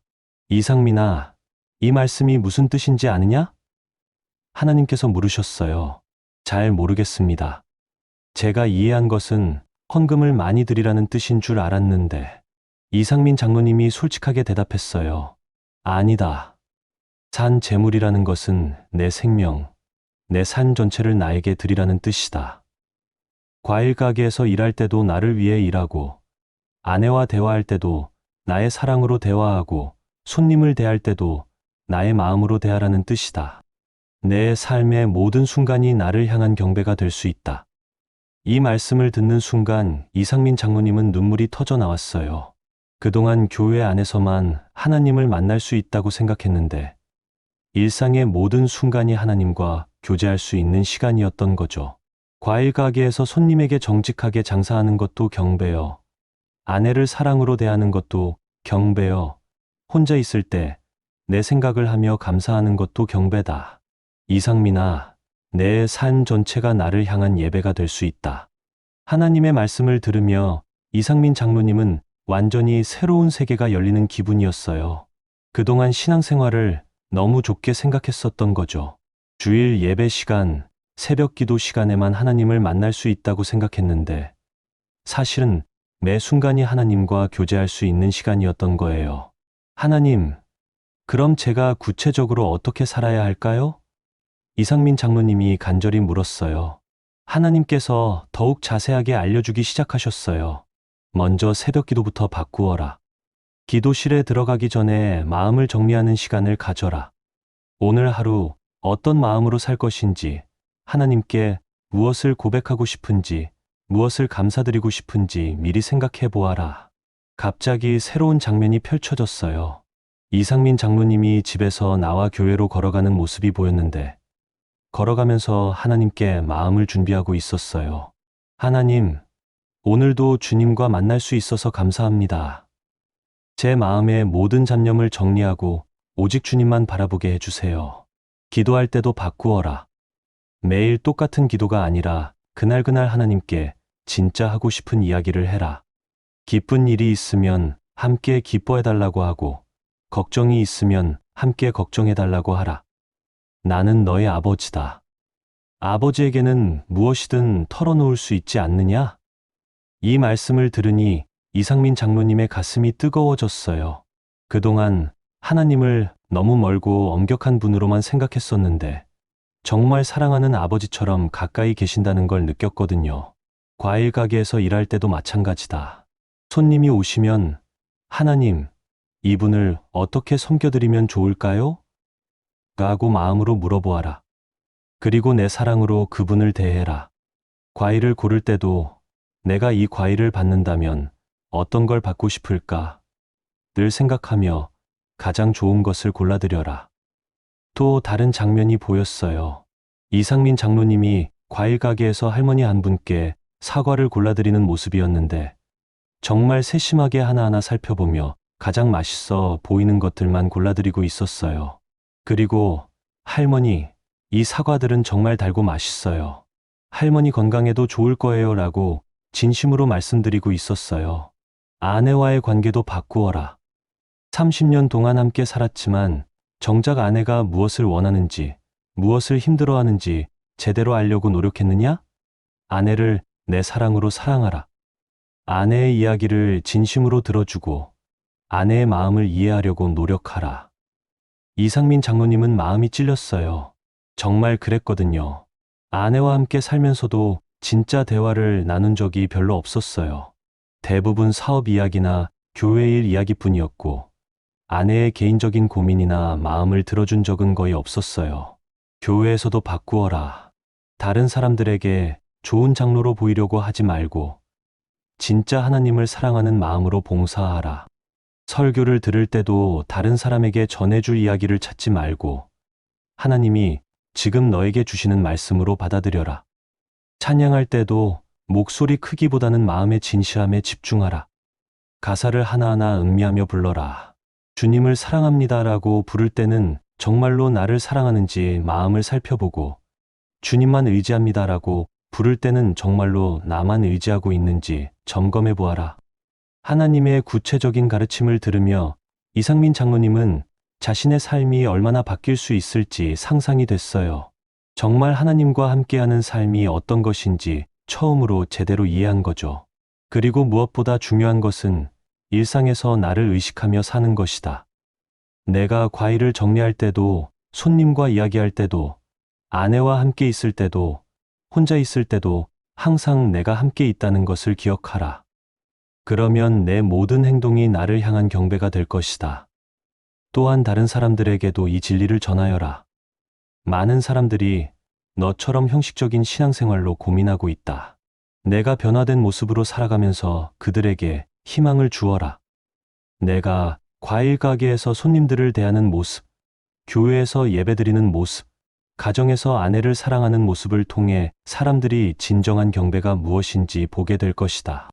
이상민아, 이 말씀이 무슨 뜻인지 아느냐? 하나님께서 물으셨어요. 잘 모르겠습니다. 제가 이해한 것은 헌금을 많이 드리라는 뜻인 줄 알았는데. 이상민 장로님이 솔직하게 대답했어요. 아니다. 산 제물이라는 것은 내 생명, 내 삶 전체를 나에게 드리라는 뜻이다. 과일 가게에서 일할 때도 나를 위해 일하고, 아내와 대화할 때도 나의 사랑으로 대화하고, 손님을 대할 때도 나의 마음으로 대하라는 뜻이다. 내 삶의 모든 순간이 나를 향한 경배가 될 수 있다. 이 말씀을 듣는 순간 이상민 장로님은 눈물이 터져 나왔어요. 그동안 교회 안에서만 하나님을 만날 수 있다고 생각했는데 일상의 모든 순간이 하나님과 교제할 수 있는 시간이었던 거죠. 과일 가게에서 손님에게 정직하게 장사하는 것도 경배요. 아내를 사랑으로 대하는 것도 경배요. 혼자 있을 때 내 생각을 하며 감사하는 것도 경배다. 이상민아, 내 삶 전체가 나를 향한 예배가 될 수 있다. 하나님의 말씀을 들으며 이상민 장로님은 완전히 새로운 세계가 열리는 기분이었어요. 그동안 신앙생활을 너무 좁게 생각했었던 거죠. 주일 예배 시간, 새벽 기도 시간에만 하나님을 만날 수 있다고 생각했는데 사실은 매 순간이 하나님과 교제할 수 있는 시간이었던 거예요. 하나님, 그럼 제가 구체적으로 어떻게 살아야 할까요? 이상민 장로님이 간절히 물었어요. 하나님께서 더욱 자세하게 알려주기 시작하셨어요. 먼저 새벽 기도부터 바꾸어라. 기도실에 들어가기 전에 마음을 정리하는 시간을 가져라. 오늘 하루 어떤 마음으로 살 것인지, 하나님께 무엇을 고백하고 싶은지, 무엇을 감사드리고 싶은지 미리 생각해 보아라. 갑자기 새로운 장면이 펼쳐졌어요. 이상민 장로님이 집에서 나와 교회로 걸어가는 모습이 보였는데 걸어가면서 하나님께 마음을 준비하고 있었어요. 하나님, 오늘도 주님과 만날 수 있어서 감사합니다. 제 마음의 모든 잡념을 정리하고 오직 주님만 바라보게 해주세요. 기도할 때도 바꾸어라. 매일 똑같은 기도가 아니라 그날그날 하나님께 진짜 하고 싶은 이야기를 해라. 기쁜 일이 있으면 함께 기뻐해달라고 하고 걱정이 있으면 함께 걱정해달라고 하라. 나는 너의 아버지다. 아버지에게는 무엇이든 털어놓을 수 있지 않느냐? 이 말씀을 들으니 이상민 장로님의 가슴이 뜨거워졌어요. 그동안 하나님을 너무 멀고 엄격한 분으로만 생각했었는데 정말 사랑하는 아버지처럼 가까이 계신다는 걸 느꼈거든요. 과일 가게에서 일할 때도 마찬가지다. 손님이 오시면 하나님, 이분을 어떻게 섬겨드리면 좋을까요? 라고 마음으로 물어보아라. 그리고 내 사랑으로 그분을 대해라. 과일을 고를 때도 내가 이 과일을 받는다면 어떤 걸 받고 싶을까? 늘 생각하며 가장 좋은 것을 골라드려라. 또 다른 장면이 보였어요. 이상민 장로님이 과일 가게에서 할머니 한 분께 사과를 골라드리는 모습이었는데 정말 세심하게 하나하나 살펴보며 가장 맛있어 보이는 것들만 골라드리고 있었어요. 그리고 할머니, 이 사과들은 정말 달고 맛있어요. 할머니 건강에도 좋을 거예요 라고 진심으로 말씀드리고 있었어요. 아내와의 관계도 바꾸어라. 30년 동안 함께 살았지만 정작 아내가 무엇을 원하는지, 무엇을 힘들어하는지 제대로 알려고 노력했느냐? 아내를 내 사랑으로 사랑하라. 아내의 이야기를 진심으로 들어주고 아내의 마음을 이해하려고 노력하라. 이상민 장로님은 마음이 찔렸어요. 정말 그랬거든요. 아내와 함께 살면서도 진짜 대화를 나눈 적이 별로 없었어요. 대부분 사업 이야기나 교회 일 이야기뿐이었고 아내의 개인적인 고민이나 마음을 들어준 적은 거의 없었어요. 교회에서도 바꾸어라. 다른 사람들에게 좋은 장로로 보이려고 하지 말고 진짜 하나님을 사랑하는 마음으로 봉사하라. 설교를 들을 때도 다른 사람에게 전해줄 이야기를 찾지 말고 하나님이 지금 너에게 주시는 말씀으로 받아들여라. 찬양할 때도 목소리 크기보다는 마음의 진실함에 집중하라. 가사를 하나하나 음미하며 불러라. 주님을 사랑합니다라고 부를 때는 정말로 나를 사랑하는지 마음을 살펴보고 주님만 의지합니다라고 부를 때는 정말로 나만 의지하고 있는지 점검해 보아라. 하나님의 구체적인 가르침을 들으며 이상민 장로님은 자신의 삶이 얼마나 바뀔 수 있을지 상상이 됐어요. 정말 하나님과 함께하는 삶이 어떤 것인지 처음으로 제대로 이해한 거죠. 그리고 무엇보다 중요한 것은 일상에서 나를 의식하며 사는 것이다. 내가 과일을 정리할 때도, 손님과 이야기할 때도, 아내와 함께 있을 때도, 혼자 있을 때도 항상 내가 함께 있다는 것을 기억하라. 그러면 내 모든 행동이 나를 향한 경배가 될 것이다. 또한 다른 사람들에게도 이 진리를 전하여라. 많은 사람들이 너처럼 형식적인 신앙생활로 고민하고 있다. 내가 변화된 모습으로 살아가면서 그들에게 희망을 주어라. 내가 과일 가게에서 손님들을 대하는 모습, 교회에서 예배드리는 모습, 가정에서 아내를 사랑하는 모습을 통해 사람들이 진정한 경배가 무엇인지 보게 될 것이다.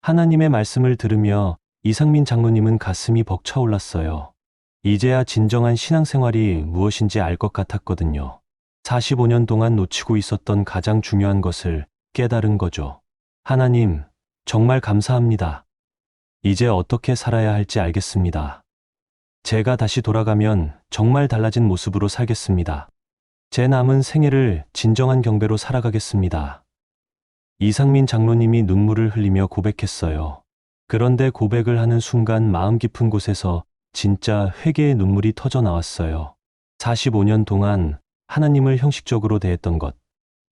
하나님의 말씀을 들으며 이상민 장로님은 가슴이 벅차올랐어요. 이제야 진정한 신앙생활이 무엇인지 알 것 같았거든요. 45년 동안 놓치고 있었던 가장 중요한 것을 깨달은 거죠. 하나님, 정말 감사합니다. 이제 어떻게 살아야 할지 알겠습니다. 제가 다시 돌아가면 정말 달라진 모습으로 살겠습니다. 제 남은 생애를 진정한 경배로 살아가겠습니다. 이상민 장로님이 눈물을 흘리며 고백했어요. 그런데 고백을 하는 순간 마음 깊은 곳에서 진짜 회개의 눈물이 터져 나왔어요. 45년 동안 하나님을 형식적으로 대했던 것,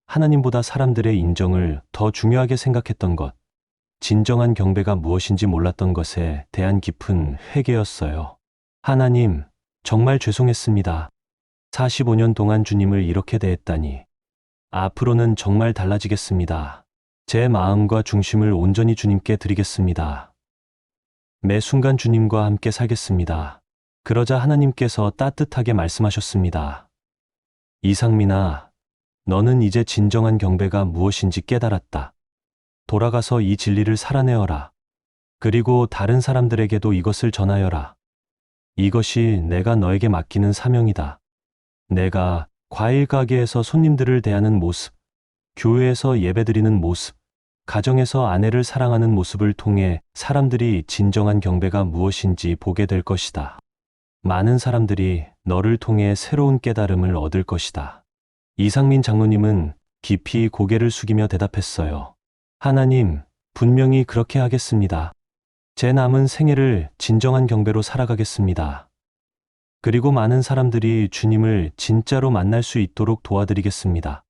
하나님보다 사람들의 인정을 더 중요하게 생각했던 것, 진정한 경배가 무엇인지 몰랐던 것에 대한 깊은 회개였어요. 하나님, 정말 죄송했습니다. 45년 동안 주님을 이렇게 대했다니. 앞으로는 정말 달라지겠습니다. 제 마음과 중심을 온전히 주님께 드리겠습니다. 매 순간 주님과 함께 살겠습니다. 그러자 하나님께서 따뜻하게 말씀하셨습니다. 이상민아, 너는 이제 진정한 경배가 무엇인지 깨달았다. 돌아가서 이 진리를 살아내어라. 그리고 다른 사람들에게도 이것을 전하여라. 이것이 내가 너에게 맡기는 사명이다. 내가 과일 가게에서 손님들을 대하는 모습, 교회에서 예배드리는 모습, 가정에서 아내를 사랑하는 모습을 통해 사람들이 진정한 경배가 무엇인지 보게 될 것이다. 많은 사람들이 너를 통해 새로운 깨달음을 얻을 것이다. 이상민 장로님은 깊이 고개를 숙이며 대답했어요. 하나님, 분명히 그렇게 하겠습니다. 제 남은 생애를 진정한 경배로 살아가겠습니다. 그리고 많은 사람들이 주님을 진짜로 만날 수 있도록 도와드리겠습니다.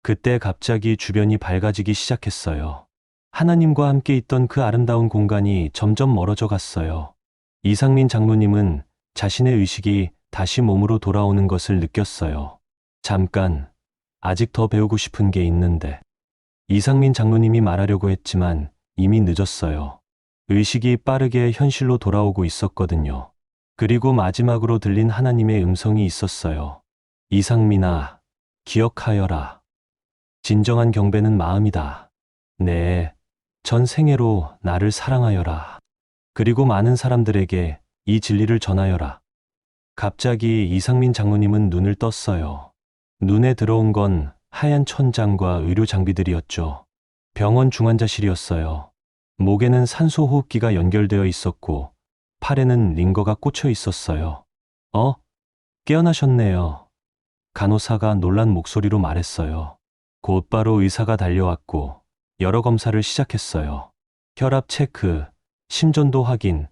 그때 갑자기 주변이 밝아지기 시작했어요. 하나님과 함께 있던 그 아름다운 공간이 점점 멀어져 갔어요. 이상민 장로님은 자신의 의식이 다시 몸으로 돌아오는 것을 느꼈어요. 잠깐, 아직 더 배우고 싶은 게 있는데. 이상민 장로님이 말하려고 했지만 이미 늦었어요. 의식이 빠르게 현실로 돌아오고 있었거든요. 그리고 마지막으로 들린 하나님의 음성이 있었어요. 이상민아, 기억하여라. 진정한 경배는 마음이다. 네, 전 생애로 나를 사랑하여라. 그리고 많은 사람들에게 이 진리를 전하여라. 갑자기 이상민 장로님은 눈을 떴어요. 눈에 들어온 건 하얀 천장과 의료 장비들이었죠. 병원 중환자실이었어요. 목에는 산소 호흡기가 연결되어 있었고 팔에는 링거가 꽂혀 있었어요. 깨어나셨네요. 간호사가 놀란 목소리로 말했어요. 곧바로 의사가 달려왔고 여러 검사를 시작했어요. 혈압 체크, 심전도 확인,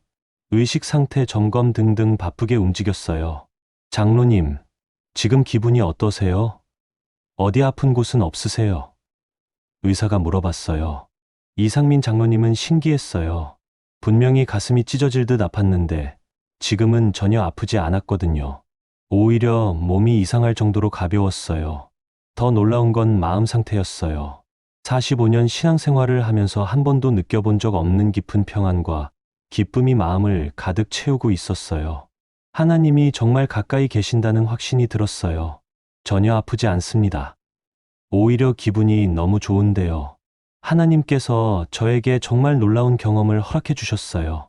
의식 상태 점검 등등 바쁘게 움직였어요. 장로님, 지금 기분이 어떠세요? 어디 아픈 곳은 없으세요? 의사가 물어봤어요. 이상민 장로님은 신기했어요. 분명히 가슴이 찢어질 듯 아팠는데 지금은 전혀 아프지 않았거든요. 오히려 몸이 이상할 정도로 가벼웠어요. 더 놀라운 건 마음 상태였어요. 45년 신앙생활을 하면서 한 번도 느껴본 적 없는 깊은 평안과 기쁨이 마음을 가득 채우고 있었어요. 하나님이 정말 가까이 계신다는 확신이 들었어요. 전혀 아프지 않습니다. 오히려 기분이 너무 좋은데요. 하나님께서 저에게 정말 놀라운 경험을 허락해 주셨어요.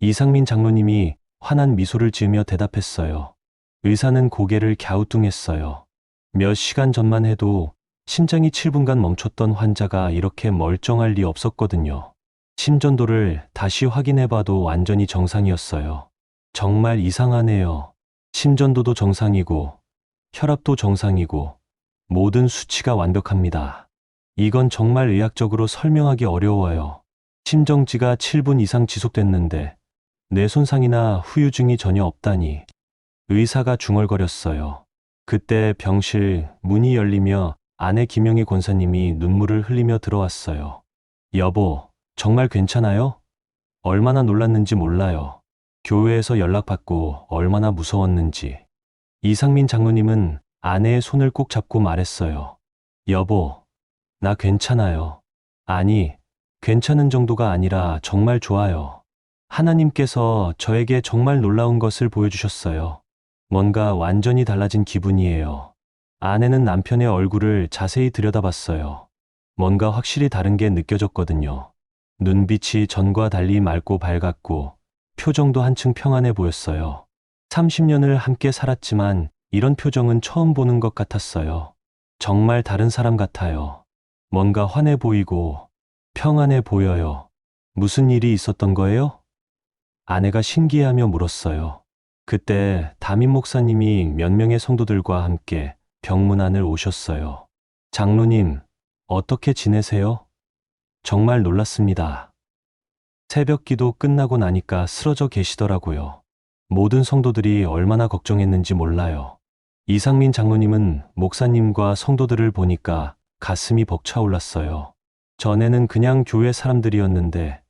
이상민 장로님이 환한 미소를 지으며 대답했어요. 의사는 고개를 갸우뚱했어요. 몇 시간 전만 해도 심장이 7분간 멈췄던 환자가 이렇게 멀쩡할 리 없었거든요. 심전도를 다시 확인해봐도 완전히 정상이었어요. 정말 이상하네요. 심전도도 정상이고 혈압도 정상이고 모든 수치가 완벽합니다. 이건 정말 의학적으로 설명하기 어려워요. 심정지가 7분 이상 지속됐는데 뇌 손상이나 후유증이 전혀 없다니. 의사가 중얼거렸어요. 그때 병실 문이 열리며 아내 김영희 권사님이 눈물을 흘리며 들어왔어요. 여보, 정말 괜찮아요? 얼마나 놀랐는지 몰라요. 교회에서 연락받고 얼마나 무서웠는지. 이상민 장로님은 아내의 손을 꼭 잡고 말했어요. 여보, 나 괜찮아요. 아니, 괜찮은 정도가 아니라 정말 좋아요. 하나님께서 저에게 정말 놀라운 것을 보여주셨어요. 뭔가 완전히 달라진 기분이에요. 아내는 남편의 얼굴을 자세히 들여다봤어요. 뭔가 확실히 다른 게 느껴졌거든요. 눈빛이 전과 달리 맑고 밝았고 표정도 한층 평안해 보였어요. 30년을 함께 살았지만 이런 표정은 처음 보는 것 같았어요. 정말 다른 사람 같아요. 뭔가 환해 보이고 평안해 보여요. 무슨 일이 있었던 거예요? 아내가 신기해하며 물었어요. 그때 담임 목사님이 몇 명의 성도들과 함께 병문 안을 오셨어요. 장로님, 어떻게 지내세요? 정말 놀랐습니다. 새벽 기도 끝나고 나니까 쓰러져 계시더라고요. 모든 성도들이 얼마나 걱정했는지 몰라요. 이상민 장로님은 목사님과 성도들을 보니까 가슴이 벅차올랐어요. 전에는 그냥 교회 사람들이었는데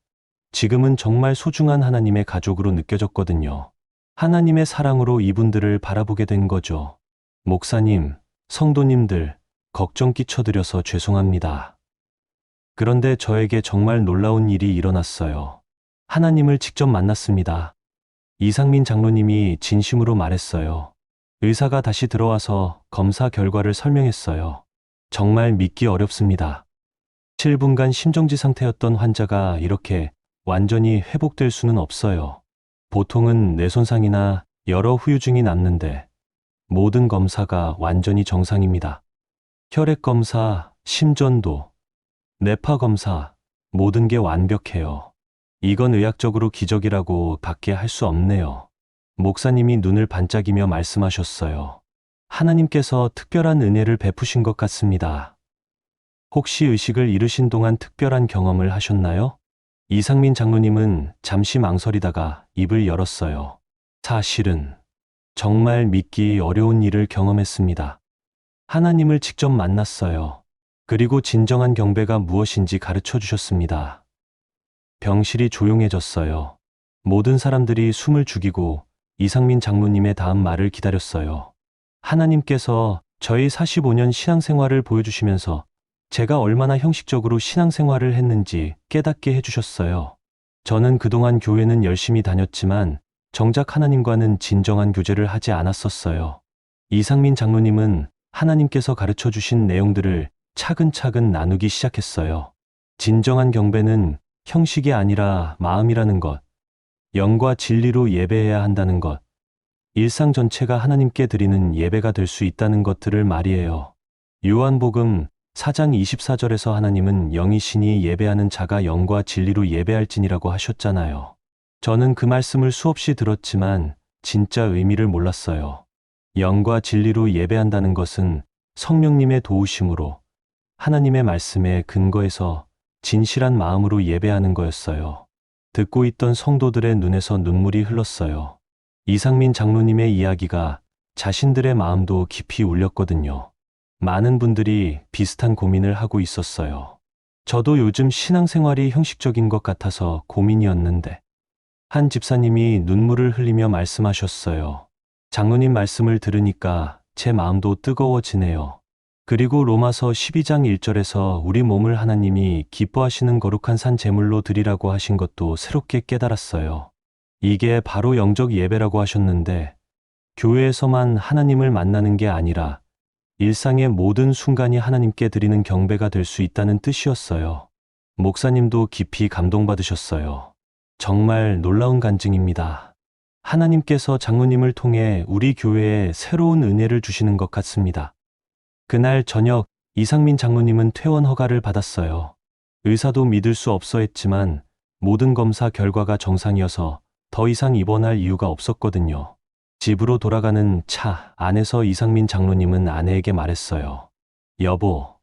지금은 정말 소중한 하나님의 가족으로 느껴졌거든요. 하나님의 사랑으로 이분들을 바라보게 된 거죠. 목사님, 성도님들, 걱정 끼쳐드려서 죄송합니다. 그런데 저에게 정말 놀라운 일이 일어났어요. 하나님을 직접 만났습니다. 이상민 장로님이 진심으로 말했어요. 의사가 다시 들어와서 검사 결과를 설명했어요. 정말 믿기 어렵습니다. 7분간 심정지 상태였던 환자가 이렇게 완전히 회복될 수는 없어요. 보통은 뇌 손상이나 여러 후유증이 남는데 모든 검사가 완전히 정상입니다. 혈액 검사, 심전도, 뇌파 검사, 모든 게 완벽해요. 이건 의학적으로 기적이라고 밖에 할 수 없네요. 목사님이 눈을 반짝이며 말씀하셨어요. 하나님께서 특별한 은혜를 베푸신 것 같습니다. 혹시 의식을 잃으신 동안 특별한 경험을 하셨나요? 이상민 장로님은 잠시 망설이다가 입을 열었어요. 사실은 정말 믿기 어려운 일을 경험했습니다. 하나님을 직접 만났어요. 그리고 진정한 경배가 무엇인지 가르쳐 주셨습니다. 병실이 조용해졌어요. 모든 사람들이 숨을 죽이고 이상민 장로님의 다음 말을 기다렸어요. 하나님께서 저희 45년 신앙생활을 보여주시면서 제가 얼마나 형식적으로 신앙생활을 했는지 깨닫게 해주셨어요. 저는 그동안 교회는 열심히 다녔지만 정작 하나님과는 진정한 교제를 하지 않았었어요. 이상민 장로님은 하나님께서 가르쳐 주신 내용들을 차근차근 나누기 시작했어요. 진정한 경배는 형식이 아니라 마음이라는 것, 영과 진리로 예배해야 한다는 것, 일상 전체가 하나님께 드리는 예배가 될 수 있다는 것들을 말이에요. 요한복음 4장 24절에서 하나님은 영이시니 예배하는 자가 영과 진리로 예배할지니라고 하셨잖아요. 저는 그 말씀을 수없이 들었지만 진짜 의미를 몰랐어요. 영과 진리로 예배한다는 것은 성령님의 도우심으로 하나님의 말씀에 근거해서 진실한 마음으로 예배하는 거였어요. 듣고 있던 성도들의 눈에서 눈물이 흘렀어요. 이상민 장로님의 이야기가 자신들의 마음도 깊이 울렸거든요. 많은 분들이 비슷한 고민을 하고 있었어요. 저도 요즘 신앙생활이 형식적인 것 같아서 고민이었는데 한 집사님이 눈물을 흘리며 말씀하셨어요. 장로님 말씀을 들으니까 제 마음도 뜨거워지네요. 그리고 로마서 12장 1절에서 우리 몸을 하나님이 기뻐하시는 거룩한 산 제물로 드리라고 하신 것도 새롭게 깨달았어요. 이게 바로 영적 예배라고 하셨는데 교회에서만 하나님을 만나는 게 아니라 일상의 모든 순간이 하나님께 드리는 경배가 될 수 있다는 뜻이었어요. 목사님도 깊이 감동받으셨어요. 정말 놀라운 간증입니다. 하나님께서 장로님을 통해 우리 교회에 새로운 은혜를 주시는 것 같습니다. 그날 저녁 이상민 장로님은 퇴원 허가를 받았어요. 의사도 믿을 수 없어 했지만 모든 검사 결과가 정상이어서 더 이상 입원할 이유가 없었거든요. 집으로 돌아가는 차 안에서 이상민 장로님은 아내에게 말했어요. 여보,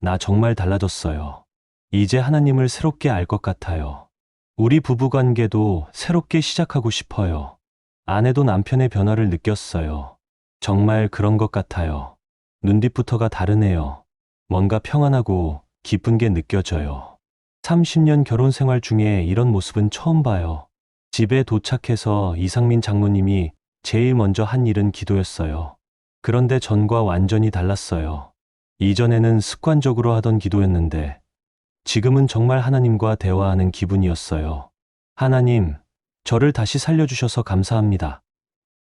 나 정말 달라졌어요. 이제 하나님을 새롭게 알 것 같아요. 우리 부부관계도 새롭게 시작하고 싶어요. 아내도 남편의 변화를 느꼈어요. 정말 그런 것 같아요. 눈빛부터가 다르네요. 뭔가 평안하고 기쁜 게 느껴져요. 30년 결혼 생활 중에 이런 모습은 처음 봐요. 집에 도착해서 이상민 장로님이 제일 먼저 한 일은 기도였어요. 그런데 전과 완전히 달랐어요. 이전에는 습관적으로 하던 기도였는데 지금은 정말 하나님과 대화하는 기분이었어요. 하나님, 저를 다시 살려주셔서 감사합니다.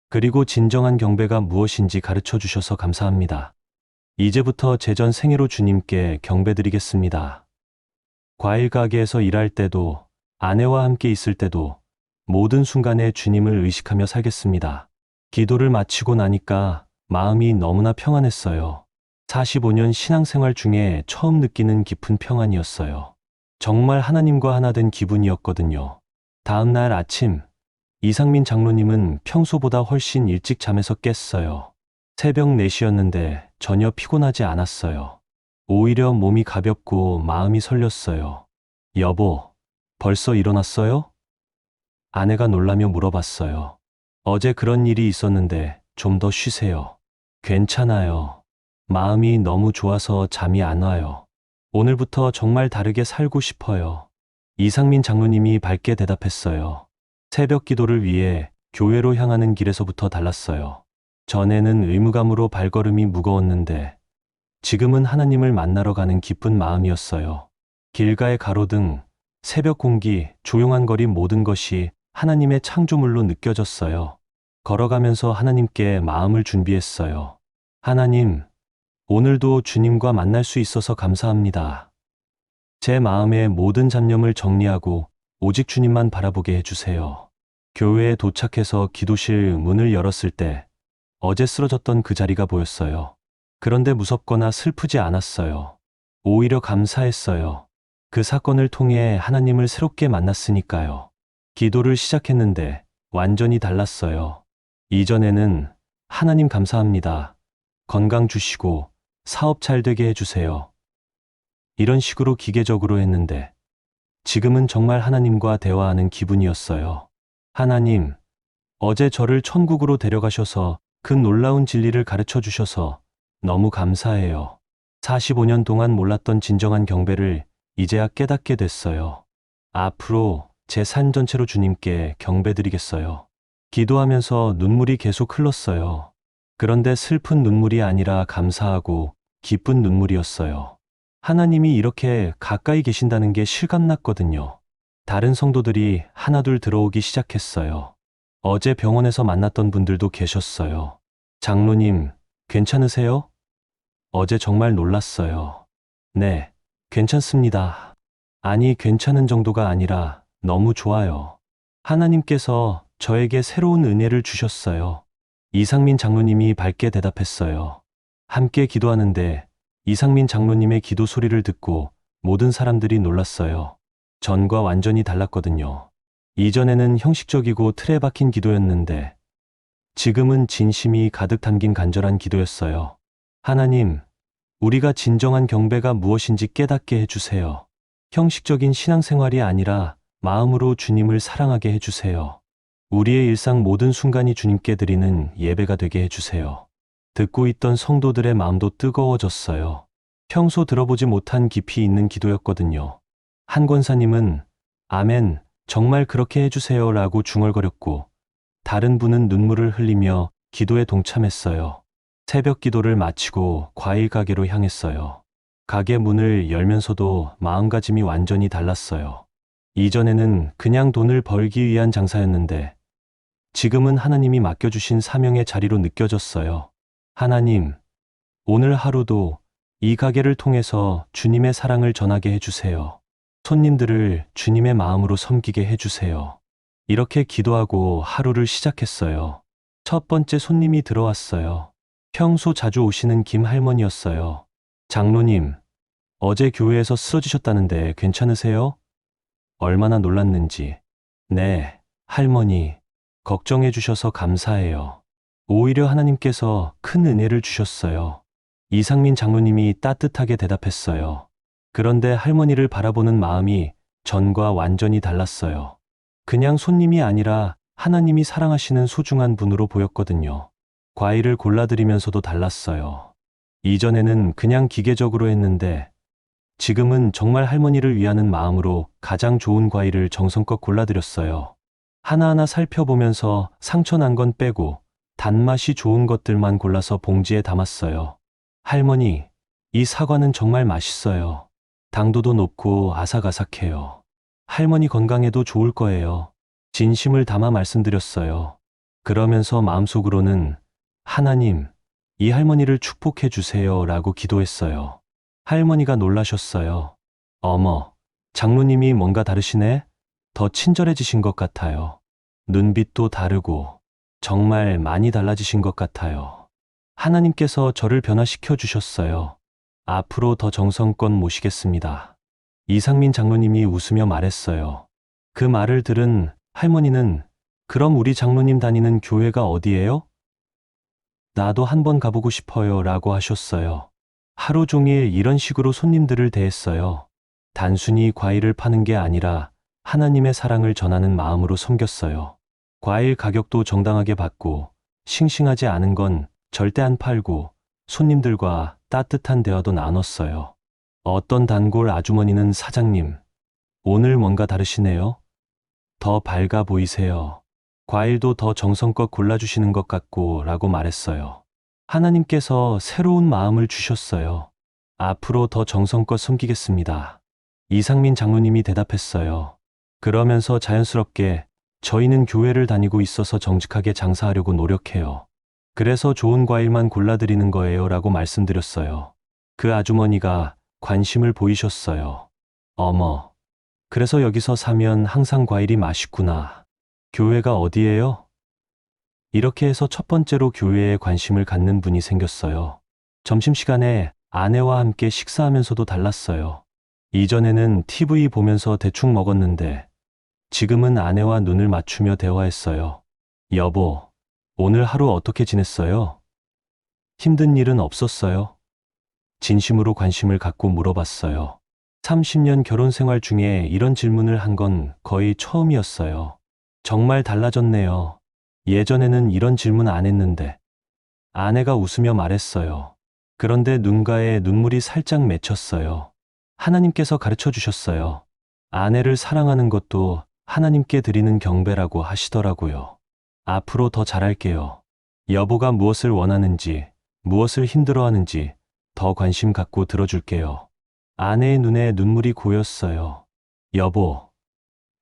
그리고 진정한 경배가 무엇인지 가르쳐 주셔서 감사합니다. 이제부터 제 전 생애로 주님께 경배드리겠습니다. 과일 가게에서 일할 때도, 아내와 함께 있을 때도 모든 순간에 주님을 의식하며 살겠습니다. 기도를 마치고 나니까 마음이 너무나 평안했어요. 45년 신앙생활 중에 처음 느끼는 깊은 평안이었어요. 정말 하나님과 하나 된 기분이었거든요. 다음 날 아침, 이상민 장로님은 평소보다 훨씬 일찍 잠에서 깼어요. 새벽 4시였는데 전혀 피곤하지 않았어요. 오히려 몸이 가볍고 마음이 설렸어요. 여보, 벌써 일어났어요? 아내가 놀라며 물어봤어요. 어제 그런 일이 있었는데 좀 더 쉬세요. 괜찮아요. 마음이 너무 좋아서 잠이 안 와요. 오늘부터 정말 다르게 살고 싶어요. 이상민 장로님이 밝게 대답했어요. 새벽 기도를 위해 교회로 향하는 길에서부터 달랐어요. 전에는 의무감으로 발걸음이 무거웠는데 지금은 하나님을 만나러 가는 기쁜 마음이었어요. 길가의 가로등, 새벽 공기, 조용한 거리 모든 것이 하나님의 창조물로 느껴졌어요. 걸어가면서 하나님께 마음을 준비했어요. 하나님, 오늘도 주님과 만날 수 있어서 감사합니다. 제 마음의 모든 잡념을 정리하고 오직 주님만 바라보게 해주세요. 교회에 도착해서 기도실 문을 열었을 때 어제 쓰러졌던 그 자리가 보였어요. 그런데 무섭거나 슬프지 않았어요. 오히려 감사했어요. 그 사건을 통해 하나님을 새롭게 만났으니까요. 기도를 시작했는데 완전히 달랐어요. 이전에는 하나님 감사합니다. 건강 주시고 사업 잘 되게 해주세요. 이런 식으로 기계적으로 했는데 지금은 정말 하나님과 대화하는 기분이었어요. 하나님, 어제 저를 천국으로 데려가셔서 그 놀라운 진리를 가르쳐 주셔서 너무 감사해요. 45년 동안 몰랐던 진정한 경배를 이제야 깨닫게 됐어요. 앞으로 제 삶 전체로 주님께 경배드리겠어요. 기도하면서 눈물이 계속 흘렀어요. 그런데 슬픈 눈물이 아니라 감사하고 기쁜 눈물이었어요. 하나님이 이렇게 가까이 계신다는 게 실감났거든요. 다른 성도들이 하나둘 들어오기 시작했어요. 어제 병원에서 만났던 분들도 계셨어요. 장로님, 괜찮으세요? 어제 정말 놀랐어요. 네, 괜찮습니다. 아니, 괜찮은 정도가 아니라 너무 좋아요. 하나님께서 저에게 새로운 은혜를 주셨어요. 이상민 장로님이 밝게 대답했어요. 함께 기도하는데 이상민 장로님의 기도 소리를 듣고 모든 사람들이 놀랐어요. 전과 완전히 달랐거든요. 이전에는 형식적이고 틀에 박힌 기도였는데 지금은 진심이 가득 담긴 간절한 기도였어요. 하나님, 우리가 진정한 경배가 무엇인지 깨닫게 해주세요. 형식적인 신앙생활이 아니라 마음으로 주님을 사랑하게 해주세요. 우리의 일상 모든 순간이 주님께 드리는 예배가 되게 해주세요. 듣고 있던 성도들의 마음도 뜨거워졌어요. 평소 들어보지 못한 깊이 있는 기도였거든요. 한 권사님은 아멘, 정말 그렇게 해주세요 라고 중얼거렸고 다른 분은 눈물을 흘리며 기도에 동참했어요. 새벽 기도를 마치고 과일 가게로 향했어요. 가게 문을 열면서도 마음가짐이 완전히 달랐어요. 이전에는 그냥 돈을 벌기 위한 장사였는데 지금은 하나님이 맡겨주신 사명의 자리로 느껴졌어요. 하나님, 오늘 하루도 이 가게를 통해서 주님의 사랑을 전하게 해주세요. 손님들을 주님의 마음으로 섬기게 해주세요. 이렇게 기도하고 하루를 시작했어요. 첫 번째 손님이 들어왔어요. 평소 자주 오시는 김 할머니였어요. 장로님, 어제 교회에서 쓰러지셨다는데 괜찮으세요? 얼마나 놀랐는지. 네, 할머니, 걱정해 주셔서 감사해요. 오히려 하나님께서 큰 은혜를 주셨어요. 이상민 장로님이 따뜻하게 대답했어요. 그런데 할머니를 바라보는 마음이 전과 완전히 달랐어요. 그냥 손님이 아니라 하나님이 사랑하시는 소중한 분으로 보였거든요. 과일을 골라드리면서도 달랐어요. 이전에는 그냥 기계적으로 했는데 지금은 정말 할머니를 위하는 마음으로 가장 좋은 과일을 정성껏 골라드렸어요. 하나하나 살펴보면서 상처 난 건 빼고 단맛이 좋은 것들만 골라서 봉지에 담았어요. 할머니, 이 사과는 정말 맛있어요. 당도도 높고 아삭아삭해요. 할머니 건강에도 좋을 거예요. 진심을 담아 말씀드렸어요. 그러면서 마음속으로는 하나님, 이 할머니를 축복해 주세요 라고 기도했어요. 할머니가 놀라셨어요. 어머, 장로님이 뭔가 다르시네? 더 친절해지신 것 같아요. 눈빛도 다르고 정말 많이 달라지신 것 같아요. 하나님께서 저를 변화시켜 주셨어요. 앞으로 더 정성껏 모시겠습니다. 이상민 장로님이 웃으며 말했어요. 그 말을 들은 할머니는 그럼 우리 장로님 다니는 교회가 어디예요? 나도 한번 가보고 싶어요 라고 하셨어요. 하루 종일 이런 식으로 손님들을 대했어요. 단순히 과일을 파는 게 아니라 하나님의 사랑을 전하는 마음으로 섬겼어요. 과일 가격도 정당하게 받고 싱싱하지 않은 건 절대 안 팔고 손님들과 따뜻한 대화도 나눴어요. 어떤 단골 아주머니는 사장님, 오늘 뭔가 다르시네요. 더 밝아 보이세요. 과일도 더 정성껏 골라주시는 것 같고 라고 말했어요. 하나님께서 새로운 마음을 주셨어요. 앞으로 더 정성껏 섬기겠습니다. 이상민 장로님이 대답했어요. 그러면서 자연스럽게 저희는 교회를 다니고 있어서 정직하게 장사하려고 노력해요. 그래서 좋은 과일만 골라드리는 거예요 라고 말씀드렸어요. 그 아주머니가 관심을 보이셨어요. 어머, 그래서 여기서 사면 항상 과일이 맛있구나. 교회가 어디예요? 이렇게 해서 첫 번째로 교회에 관심을 갖는 분이 생겼어요. 점심시간에 아내와 함께 식사하면서도 달랐어요. 이전에는 TV 보면서 대충 먹었는데 지금은 아내와 눈을 맞추며 대화했어요. 여보, 오늘 하루 어떻게 지냈어요? 힘든 일은 없었어요? 진심으로 관심을 갖고 물어봤어요. 30년 결혼 생활 중에 이런 질문을 한 건 거의 처음이었어요. 정말 달라졌네요. 예전에는 이런 질문 안 했는데. 아내가 웃으며 말했어요. 그런데 눈가에 눈물이 살짝 맺혔어요. 하나님께서 가르쳐 주셨어요. 아내를 사랑하는 것도 하나님께 드리는 경배라고 하시더라고요. 앞으로 더 잘할게요. 여보가 무엇을 원하는지, 무엇을 힘들어하는지 더 관심 갖고 들어줄게요. 아내의 눈에 눈물이 고였어요. 여보,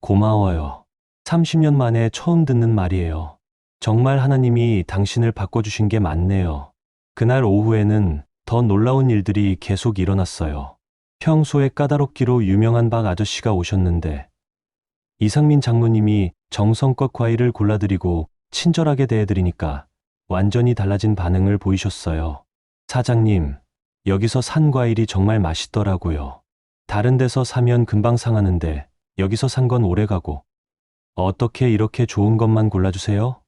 고마워요. 30년 만에 처음 듣는 말이에요. 정말 하나님이 당신을 바꿔주신 게 맞네요. 그날 오후에는 더 놀라운 일들이 계속 일어났어요. 평소에 까다롭기로 유명한 박 아저씨가 오셨는데 이상민 장로님이 정성껏 과일을 골라드리고 친절하게 대해드리니까 완전히 달라진 반응을 보이셨어요. 사장님, 여기서 산 과일이 정말 맛있더라고요. 다른 데서 사면 금방 상하는데 여기서 산 건 오래가고. 어떻게 이렇게 좋은 것만 골라주세요?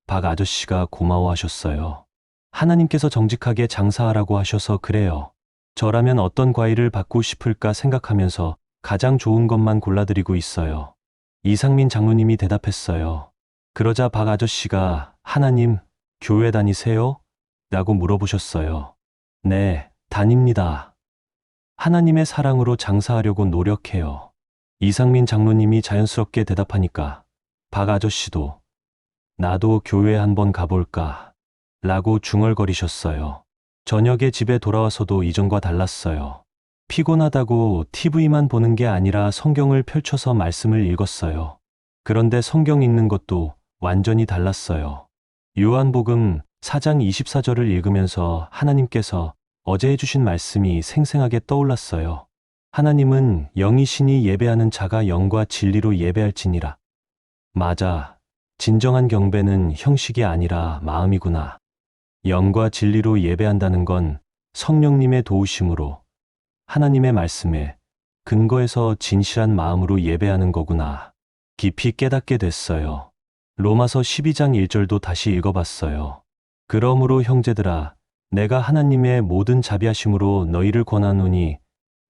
박 아저씨가 고마워하셨어요. 하나님께서 정직하게 장사하라고 하셔서 그래요. 저라면 어떤 과일을 받고 싶을까 생각하면서 가장 좋은 것만 골라드리고 있어요. 이상민 장로님이 대답했어요. 그러자 박 아저씨가 하나님, 교회 다니세요? 라고 물어보셨어요. 네, 다닙니다. 하나님의 사랑으로 장사하려고 노력해요. 이상민 장로님이 자연스럽게 대답하니까 박 아저씨도 나도 교회 한번 가볼까? 라고 중얼거리셨어요. 저녁에 집에 돌아와서도 이전과 달랐어요. 피곤하다고 TV만 보는 게 아니라 성경을 펼쳐서 말씀을 읽었어요. 그런데 성경 읽는 것도 완전히 달랐어요. 요한복음 4장 24절을 읽으면서 하나님께서 어제 해주신 말씀이 생생하게 떠올랐어요. 하나님은 영이시니 예배하는 자가 영과 진리로 예배할지니라. 맞아. 진정한 경배는 형식이 아니라 마음이구나. 영과 진리로 예배한다는 건 성령님의 도우심으로 하나님의 말씀에 근거해서 진실한 마음으로 예배하는 거구나. 깊이 깨닫게 됐어요. 로마서 12장 1절도 다시 읽어봤어요. 그러므로 형제들아, 내가 하나님의 모든 자비하심으로 너희를 권하노니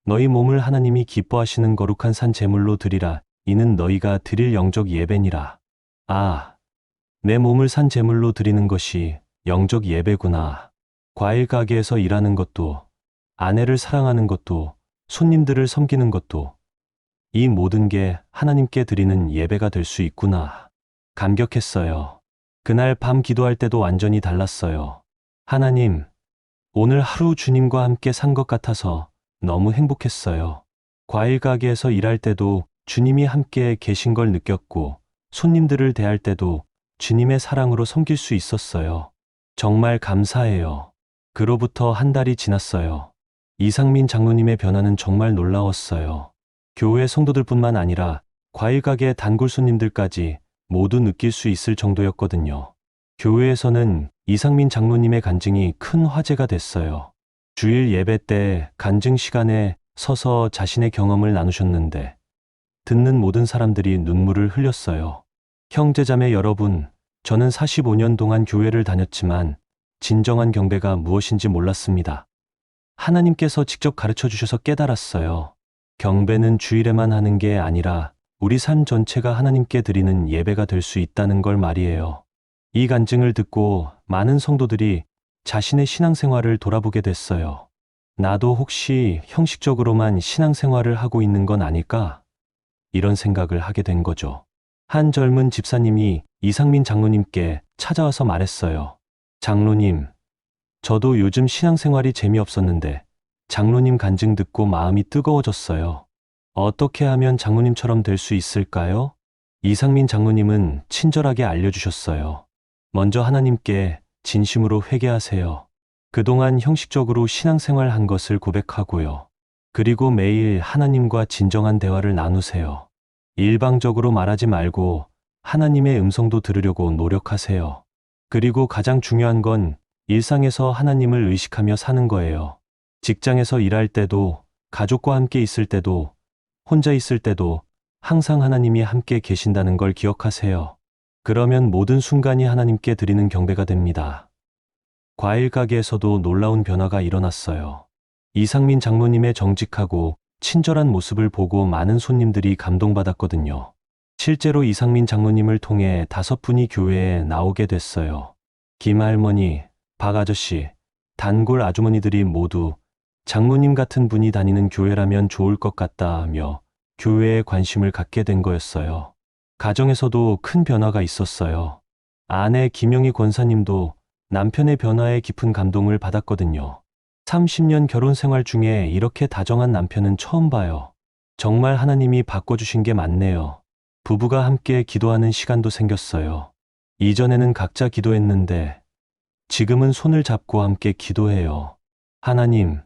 너희 몸을 하나님이 기뻐하시는 거룩한 산 제물로 드리라. 이는 너희가 드릴 영적 예배니라. 아, 내 몸을 산 제물로 드리는 것이 영적 예배구나. 과일 가게에서 일하는 것도, 아내를 사랑하는 것도, 손님들을 섬기는 것도, 이 모든 게 하나님께 드리는 예배가 될 수 있구나. 감격했어요. 그날 밤 기도할 때도 완전히 달랐어요. 하나님, 오늘 하루 주님과 함께 산 것 같아서 너무 행복했어요. 과일 가게에서 일할 때도 주님이 함께 계신 걸 느꼈고, 손님들을 대할 때도 주님의 사랑으로 섬길 수 있었어요. 정말 감사해요. 그로부터 한 달이 지났어요. 이상민 장로님의 변화는 정말 놀라웠어요. 교회 성도들뿐만 아니라 과일 가게 단골 손님들까지 모두 느낄 수 있을 정도였거든요. 교회에서는 이상민 장로님의 간증이 큰 화제가 됐어요. 주일 예배 때 간증 시간에 서서 자신의 경험을 나누셨는데 듣는 모든 사람들이 눈물을 흘렸어요. 형제자매 여러분, 저는 45년 동안 교회를 다녔지만 진정한 경배가 무엇인지 몰랐습니다. 하나님께서 직접 가르쳐 주셔서 깨달았어요. 경배는 주일에만 하는 게 아니라 우리 삶 전체가 하나님께 드리는 예배가 될 수 있다는 걸 말이에요. 이 간증을 듣고 많은 성도들이 자신의 신앙생활을 돌아보게 됐어요. 나도 혹시 형식적으로만 신앙생활을 하고 있는 건 아닐까? 이런 생각을 하게 된 거죠. 한 젊은 집사님이 이상민 장로님께 찾아와서 말했어요. 장로님, 저도 요즘 신앙생활이 재미없었는데 장로님 간증 듣고 마음이 뜨거워졌어요. 어떻게 하면 장로님처럼 될 수 있을까요? 이상민 장로님은 친절하게 알려주셨어요. 먼저 하나님께 진심으로 회개하세요. 그동안 형식적으로 신앙생활 한 것을 고백하고요. 그리고 매일 하나님과 진정한 대화를 나누세요. 일방적으로 말하지 말고 하나님의 음성도 들으려고 노력하세요. 그리고 가장 중요한 건 일상에서 하나님을 의식하며 사는 거예요. 직장에서 일할 때도, 가족과 함께 있을 때도, 혼자 있을 때도 항상 하나님이 함께 계신다는 걸 기억하세요. 그러면 모든 순간이 하나님께 드리는 경배가 됩니다. 과일 가게에서도 놀라운 변화가 일어났어요. 이상민 장로님의 정직하고 친절한 모습을 보고 많은 손님들이 감동받았거든요. 실제로 이상민 장로님을 통해 5분이 교회에 나오게 됐어요. 김할머니, 박아저씨, 단골 아주머니들이 모두 장로님 같은 분이 다니는 교회라면 좋을 것 같다 하며 교회에 관심을 갖게 된 거였어요. 가정에서도 큰 변화가 있었어요. 아내 김영희 권사님도 남편의 변화에 깊은 감동을 받았거든요. 30년 결혼 생활 중에 이렇게 다정한 남편은 처음 봐요. 정말 하나님이 바꿔주신 게 맞네요. 부부가 함께 기도하는 시간도 생겼어요. 이전에는 각자 기도했는데 지금은 손을 잡고 함께 기도해요. 하나님,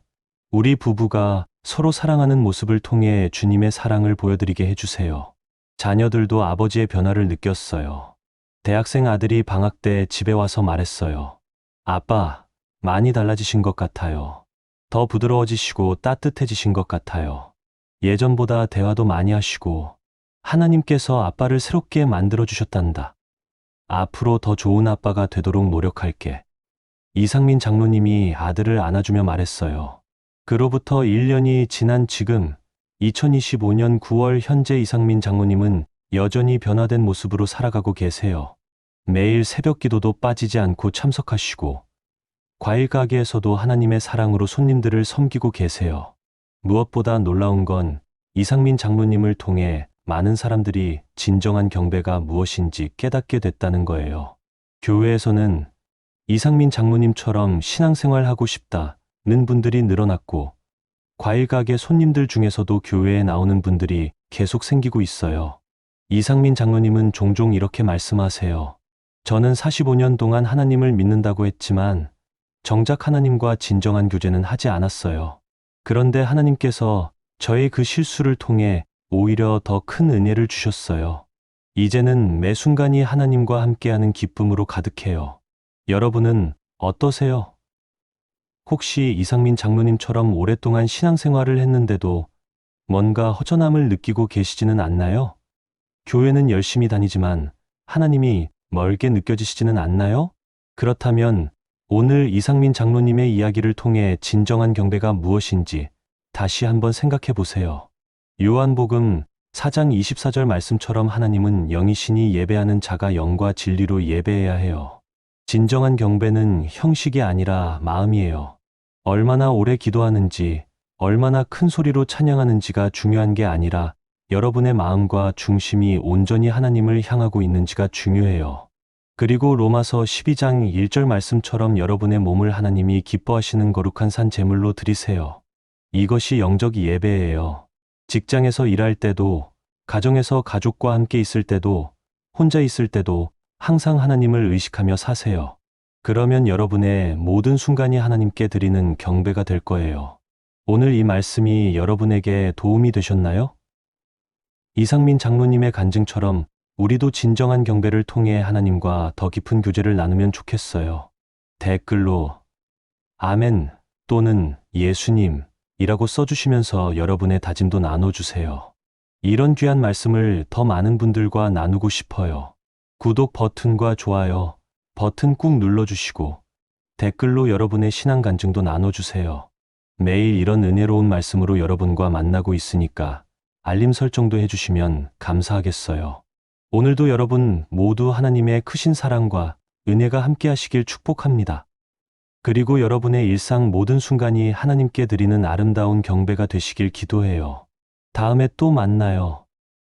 우리 부부가 서로 사랑하는 모습을 통해 주님의 사랑을 보여드리게 해주세요. 자녀들도 아버지의 변화를 느꼈어요. 대학생 아들이 방학 때 집에 와서 말했어요. 아빠, 많이 달라지신 것 같아요. 더 부드러워지시고 따뜻해지신 것 같아요. 예전보다 대화도 많이 하시고 하나님께서 아빠를 새롭게 만들어 주셨단다. 앞으로 더 좋은 아빠가 되도록 노력할게. 이상민 장로님이 아들을 안아주며 말했어요. 그로부터 1년이 지난 지금 2025년 9월 현재 이상민 장로님은 여전히 변화된 모습으로 살아가고 계세요. 매일 새벽 기도도 빠지지 않고 참석하시고 과일 가게에서도 하나님의 사랑으로 손님들을 섬기고 계세요. 무엇보다 놀라운 건 이상민 장로님을 통해 많은 사람들이 진정한 경배가 무엇인지 깨닫게 됐다는 거예요. 교회에서는 이상민 장로님처럼 신앙생활하고 싶다는 분들이 늘어났고 과일 가게 손님들 중에서도 교회에 나오는 분들이 계속 생기고 있어요. 이상민 장로님은 종종 이렇게 말씀하세요. 저는 45년 동안 하나님을 믿는다고 했지만 정작 하나님과 진정한 교제는 하지 않았어요. 그런데 하나님께서 저의 그 실수를 통해 오히려 더 큰 은혜를 주셨어요. 이제는 매 순간이 하나님과 함께하는 기쁨으로 가득해요. 여러분은 어떠세요? 혹시 이상민 장로님처럼 오랫동안 신앙생활을 했는데도 뭔가 허전함을 느끼고 계시지는 않나요? 교회는 열심히 다니지만 하나님이 멀게 느껴지시지는 않나요? 그렇다면 오늘 이상민 장로님의 이야기를 통해 진정한 경배가 무엇인지 다시 한번 생각해 보세요. 요한복음 4장 24절 말씀처럼 하나님은 영이시니 예배하는 자가 영과 진리로 예배해야 해요. 진정한 경배는 형식이 아니라 마음이에요. 얼마나 오래 기도하는지, 얼마나 큰 소리로 찬양하는지가 중요한 게 아니라 여러분의 마음과 중심이 온전히 하나님을 향하고 있는지가 중요해요. 그리고 로마서 12장 1절 말씀처럼 여러분의 몸을 하나님이 기뻐하시는 거룩한 산 제물로 드리세요. 이것이 영적 예배예요. 직장에서 일할 때도, 가정에서 가족과 함께 있을 때도, 혼자 있을 때도 항상 하나님을 의식하며 사세요. 그러면 여러분의 모든 순간이 하나님께 드리는 경배가 될 거예요. 오늘 이 말씀이 여러분에게 도움이 되셨나요? 이상민 장로님의 간증처럼 우리도 진정한 경배를 통해 하나님과 더 깊은 교제를 나누면 좋겠어요. 댓글로 아멘 또는 예수님이라고 써주시면서 여러분의 다짐도 나눠주세요. 이런 귀한 말씀을 더 많은 분들과 나누고 싶어요. 구독 버튼과 좋아요 버튼 꾹 눌러주시고 댓글로 여러분의 신앙 간증도 나눠주세요. 매일 이런 은혜로운 말씀으로 여러분과 만나고 있으니까 알림 설정도 해주시면 감사하겠어요. 오늘도 여러분 모두 하나님의 크신 사랑과 은혜가 함께 하시길 축복합니다. 그리고 여러분의 일상 모든 순간이 하나님께 드리는 아름다운 경배가 되시길 기도해요. 다음에 또 만나요.